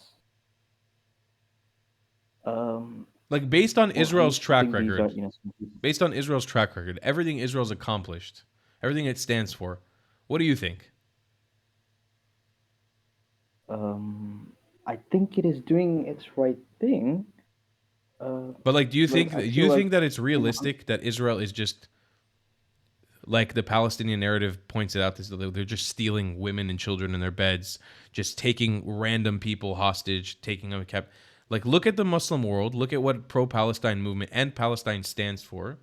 Um, Like based on well, I Israel's used to track think these are record, innocent people. based on Israel's track record, everything Israel's accomplished, everything it stands for, what do you think? I think it is doing its right thing. But like, do you think I do feel you like think that it's realistic that Israel is just like the Palestinian narrative points it out? This they're just stealing women and children in their beds, just taking random people hostage, taking them kept. Like, look at the Muslim world. Look at what pro-Palestine movement and Palestine stands for,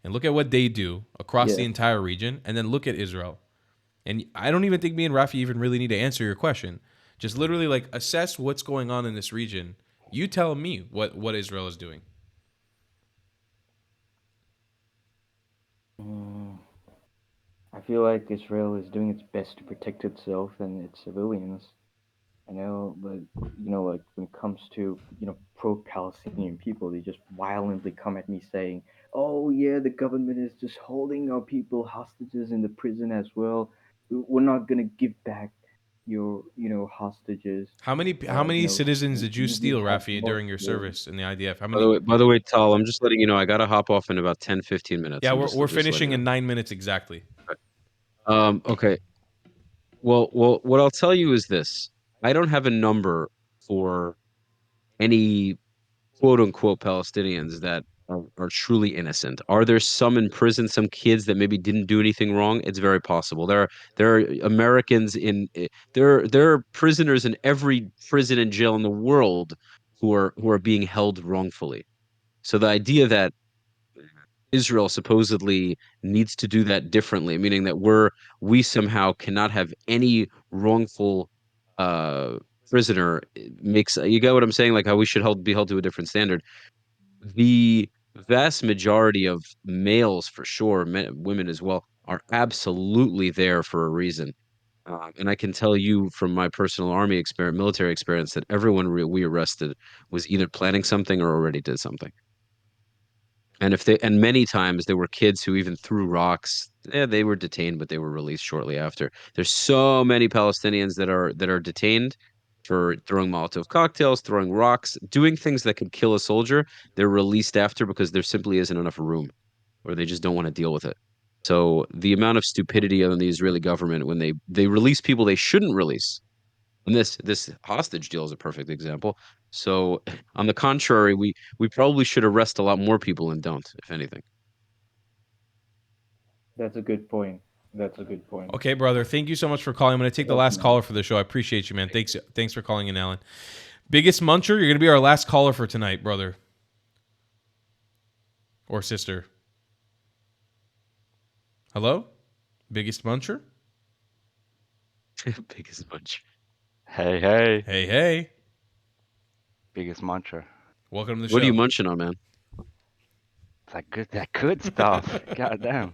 and look at what they do across the yes. entire region. And then look at Israel. And I don't even think me and Rafi even really need to answer your question. Just literally like assess what's going on in this region. You tell me what Israel is doing. I feel like Israel is doing its best to protect itself and its civilians. I know, but like when it comes to pro-Palestinian people, they just violently come at me saying, "Oh yeah, the government is just holding our people hostages in the prison as well. We're not gonna give back your hostages." How many citizens did you We steal, have Rafi, more during your civilians. service in the IDF? How By the many? way, Tal, I'm just letting you know I gotta hop off in about 10, 15 minutes. Yeah, I'm we're just letting finishing you in 9 minutes exactly. know. Okay. Well, what I'll tell you is this: I don't have a number for any quote unquote Palestinians that are truly innocent. Are there some in prison, some kids that maybe didn't do anything wrong? It's very possible. There are Americans there are prisoners in every prison and jail in the world who are being held wrongfully. So the idea that Israel supposedly needs to do that differently, meaning that we somehow cannot have any wrongful uh prisoner makes you get what I'm saying? Like how we should be held to a different standard. The vast majority of males, for sure, women as well, are absolutely there for a reason. And I can tell you from my personal army experience, military experience, that everyone we arrested was either planning something or already did something. And many times there were kids who even threw rocks. Yeah, they were detained, but they were released shortly after. There's so many Palestinians that are detained for throwing Molotov cocktails, throwing rocks, doing things that could kill a soldier. They're released after because there simply isn't enough room, or they just don't want to deal with it. So the amount of stupidity on the Israeli government when they release people they shouldn't release, and this hostage deal is a perfect example. So, on the contrary, we probably should arrest a lot more people and don't, if anything. That's a good point. That's a good point. Okay, brother. Thank you so much for calling. I'm going to take the Help last me caller out. for the show. I appreciate you, man. Thanks for calling in, Alan. Biggest muncher, you're going to be our last caller for tonight, brother. Or sister. Hello? Biggest muncher? Biggest bunch. Hey, hey. Hey, hey. Biggest muncher. Welcome to the What are you show. munching on, man? That good stuff. God damn.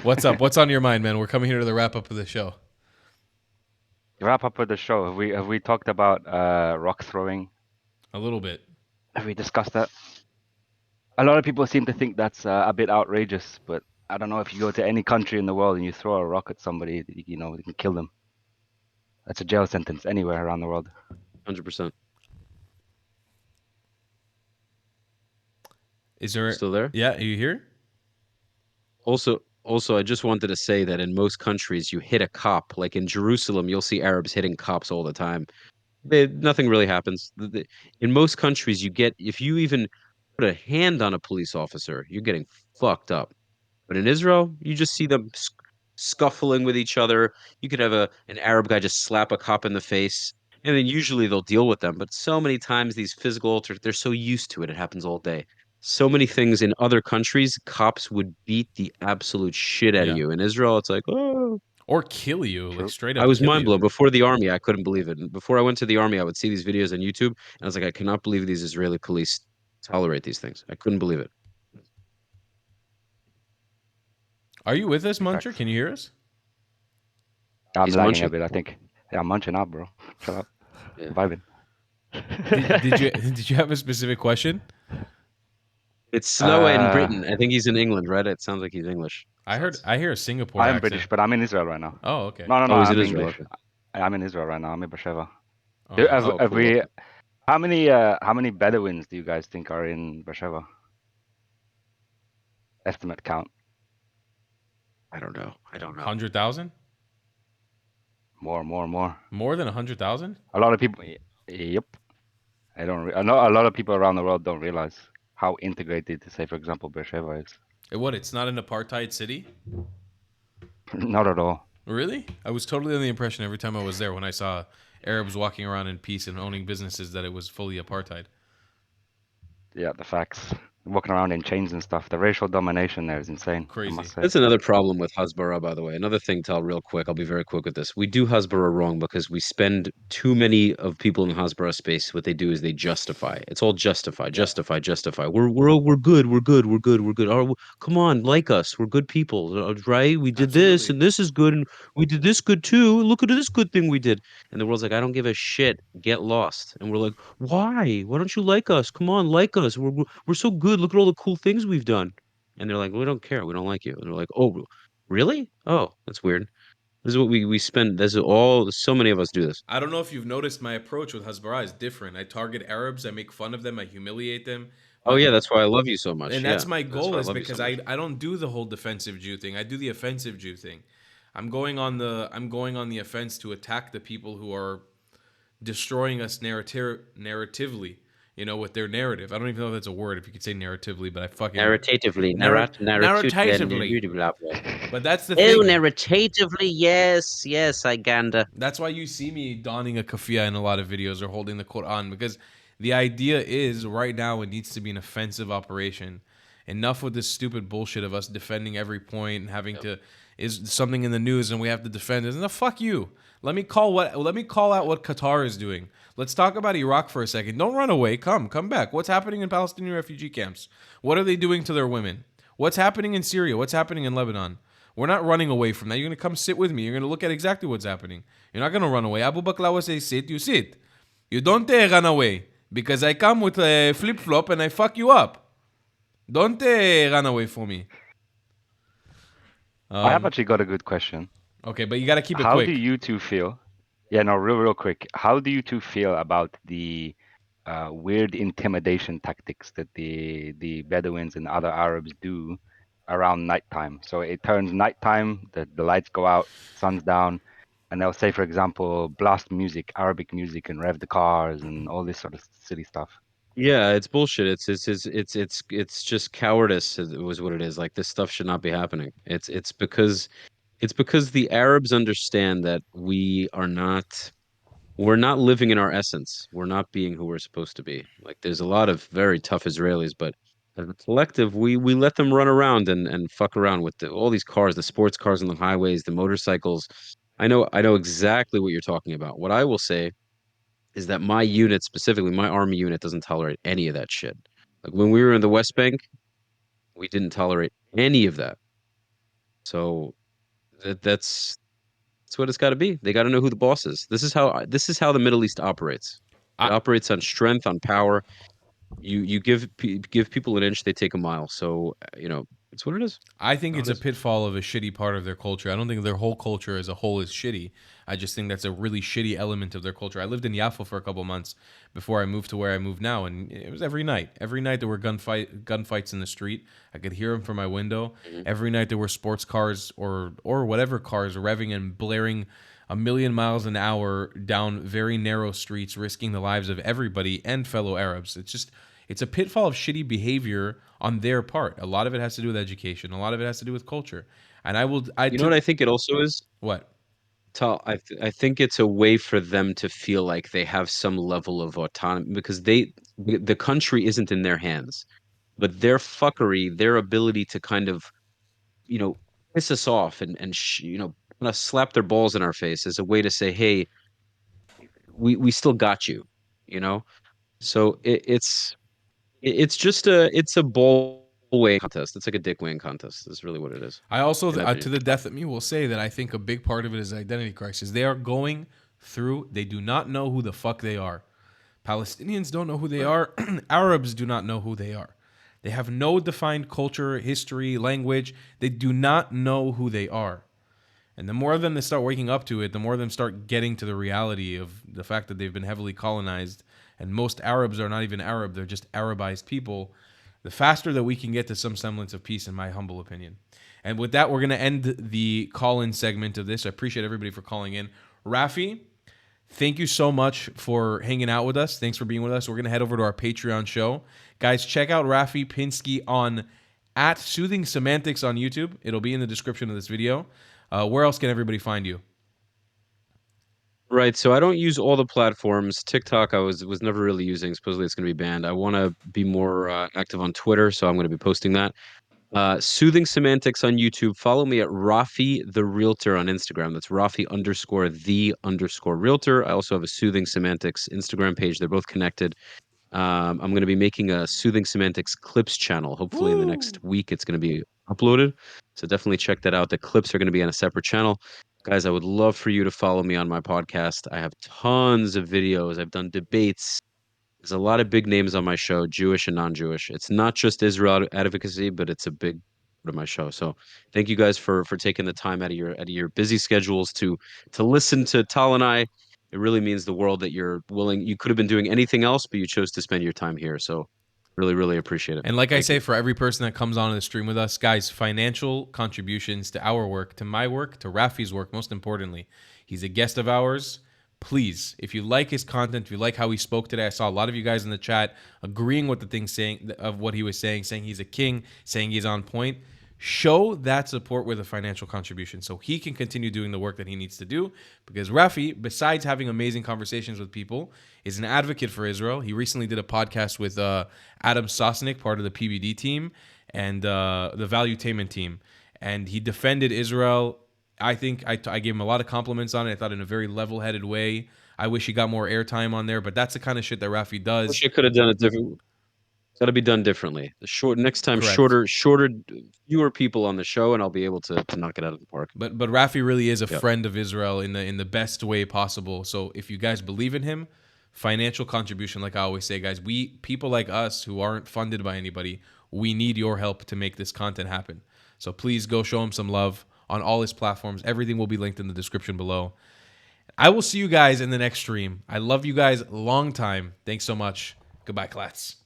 What's up? What's on your mind, man? We're coming here to the wrap up of the show. Wrap up with the show. Have we talked about rock throwing? A little bit. Have we discussed that? A lot of people seem to think that's a bit outrageous, but I don't know if you go to any country in the world and you throw a rock at somebody, you can kill them. That's a jail sentence anywhere around the world. 100%. Is there Still there? Yeah, are you here? Also, I just wanted to say that in most countries, you hit a cop. Like in Jerusalem, you'll see Arabs hitting cops all the time. Nothing really happens. In most countries, if you even put a hand on a police officer, you're getting fucked up. But in Israel, you just see them scuffling with each other. You could have an Arab guy just slap a cop in the face, and then usually they'll deal with them. But so many times these they're so used to it. It happens all day. So many things in other countries, cops would beat the absolute shit out of Yeah. you. In Israel, it's like, oh. Or kill you, like True. straight I up was kill mind you. blown. Before the army, I couldn't believe it. And before I went to the army, I would see these videos on YouTube, and I was like, I cannot believe these Israeli police tolerate these things. I couldn't believe it. Are you with us, Muncher? Facts. Can you hear us? I'm He's lagging a munching. bit, I think. Yeah, I'm munching up, bro. Shut up. Yeah. Vibing. Did you have a specific question? It's snow in Uh, Britain. I think he's in England, right? It sounds like he's English. I hear a Singapore I am accent. British, but I'm in Israel right now. Oh, okay. No, Oh, he's I'm in Israel. English. Okay. I'm in Israel right now. I'm in Beersheba. Oh, nice. Oh, cool. Okay. How many Bedouins do you guys think are in Beersheba? Estimate count. I don't know. 100,000? More. More than 100,000? A lot of people. Yep. I know a lot of people around the world don't realize how integrated, say, for example, Beersheba is. What? It's not an apartheid city? Not at all. Really? I was totally under the impression every time I was there when I saw Arabs walking around in peace and owning businesses that it was fully apartheid. Yeah, the facts. Walking around in chains and stuff. The racial domination there is insane, I Crazy. must say. That's another problem with Hasbara, by the way. Another thing, Tal, real quick. I'll be very quick with this. We do Hasbara wrong because we spend too many of people in the Hasbara space. What they do is they justify. It's all justify. We're good. Oh, come on, like us. We're good people, right? We did this, and this is good, and we did this good too. Look at this good thing we did. And the world's like, I don't give a shit. Get lost. And we're like, why? Why don't you like us? Come on, like us. We're so good. Look at all the cool things we've done. And they're like, we don't care. We don't like you. And they're like, oh, really? Oh, that's weird. This is what we spend. This is all. So many of us do this. I don't know if you've noticed my approach with Hasbara is different. I target Arabs, I make fun of them, I humiliate them. Oh yeah, that's why I love you so much. And Yeah, that's my that's goal why I is love you so because much. I don't do the whole defensive Jew thing. I do the offensive Jew thing. I'm going on the offense to attack the people who are destroying us narratively, with their narrative. I don't even know if that's a word, if you could say narratively, but I fucking Narratively, narratively. But that's the Oh, thing. narratively, yes, I gander. That's why you see me donning a kafia in a lot of videos or holding the Quran, because the idea is right now it needs to be an offensive operation. Enough with this stupid bullshit of us defending every point and having to is something in the news and we have to defend it. No, fuck you. Let me call out what Qatar is doing. Let's talk about Iraq for a second. Don't run away. Come back. What's happening in Palestinian refugee camps? What are they doing to their women? What's happening in Syria? What's happening in Lebanon? We're not running away from that. You're going to come sit with me. You're going to look at exactly what's happening. You're not going to run away. Abu Baklawa says sit, you sit. You don't run away because I come with a flip-flop and I fuck you up. Don't run away from me. I have actually got a good question. Okay, but you got to keep it How quick. do you two feel? Yeah, no, real quick. How do you two feel about the weird intimidation tactics that the Bedouins and other Arabs do around nighttime? So it turns nighttime, the lights go out, sun's down, and they'll say, for example, blast music, Arabic music, and rev the cars and all this sort of silly stuff. Yeah, it's bullshit. It's just cowardice. Was what it is. Like this stuff should not be happening. It's because the Arabs understand that we're not living in our essence. We're not being who we're supposed to be. Like there's a lot of very tough Israelis, but as a collective, we let them run around and fuck around with all these cars, the sports cars on the highways, the motorcycles. I know exactly what you're talking about. What I will say is that my unit, specifically my army unit, doesn't tolerate any of that shit. Like when we were in the West Bank, we didn't tolerate any of that. So that's what it's got to be. They got to know who the boss is. This is how the Middle East operates. It I, operates on strength, on power. You give people an inch, they take a mile. So it's what it is. I think How it's it a is. pitfall of a shitty part of their culture. I don't think their whole culture as a whole is shitty. I just think that's a really shitty element of their culture. I lived in Yaffo for a couple months before I moved to where I move now, and it was every night. Every night there were gunfights in the street. I could hear them from my window. Mm-hmm. Every night there were sports cars or whatever cars revving and blaring a million miles an hour down very narrow streets, risking the lives of everybody and fellow Arabs. It's a pitfall of shitty behavior on their part. A lot of it has to do with education. A lot of it has to do with culture. And I will. You know what I think it also is? What? Tal, I think it's a way for them to feel like they have some level of autonomy because the country isn't in their hands, but their fuckery, their ability to kind of you know piss us off and kind of slap their balls in our face is a way to say, hey, we still got you, you know. So it's a ball weighing contest. It's like a dick weighing contest. That's really what it is. I also, In my to opinion. the death of me, will say that I think a big part of it is identity crisis. They are going through. They do not know who the fuck they are. Palestinians don't know who they are. Arabs do not know who they are. They have no defined culture, history, language. They do not know who they are. And the more of them that start waking up to it, the more of them start getting to the reality of the fact that they've been heavily colonized, and most Arabs are not even Arab, they're just Arabized people, the faster that we can get to some semblance of peace, in my humble opinion. And with that, we're going to end the call-in segment of this. I appreciate everybody for calling in. Rafi, thank you so much for hanging out with us. Thanks for being with us. We're going to head over to our Patreon show. Guys, check out Rafi Pinsky on @Soothing Semantics on YouTube. It'll be in the description of this video. Where else can everybody find you? Right. So I don't use all the platforms. TikTok, I was never really using. Supposedly it's going to be banned. I want to be more active on Twitter, so I'm going to be posting that. Soothing Semantics on YouTube. Follow me at Rafi the Realtor on Instagram. That's Rafi_the_realtor. I also have a Soothing Semantics Instagram page. They're both connected. I'm going to be making a Soothing Semantics Clips channel. Hopefully in the next week it's going to be uploaded. So definitely check that out. The clips are going to be on a separate channel. Guys, I would love for you to follow me on my podcast. I have tons of videos. I've done debates. There's a lot of big names on my show, Jewish and non-Jewish. It's not just Israel advocacy, but it's a big part of my show. So thank you guys for taking the time out of your busy schedules to listen to Tal and I. It really means the world that you're willing. You could have been doing anything else, but you chose to spend your time here. So really, really appreciate it. And like I say, for every person that comes on the stream with us, guys, financial contributions to our work, to my work, to Rafi's work, most importantly. He's a guest of ours. Please, if you like his content, if you like how he spoke today, I saw a lot of you guys in the chat agreeing with the things saying of what he was saying he's a king, saying he's on point. Show that support with a financial contribution so he can continue doing the work that he needs to do. Because Rafi, besides having amazing conversations with people, is an advocate for Israel. He recently did a podcast with Adam Sosnick, part of the PBD team, and the Valuetainment team. And he defended Israel. I think I gave him a lot of compliments on it. I thought in a very level-headed way. I wish he got more airtime on there, but that's the kind of shit that Rafi does. Wish I could have done it different. Got to be done differently. Next time, Correct. shorter, fewer people on the show, and I'll be able to knock it out of the park. But Rafi really is a friend of Israel in the best way possible. So if you guys believe in him, financial contribution, like I always say, guys, people like us who aren't funded by anybody, we need your help to make this content happen. So please go show him some love on all his platforms. Everything will be linked in the description below. I will see you guys in the next stream. I love you guys long time. Thanks so much. Goodbye, class.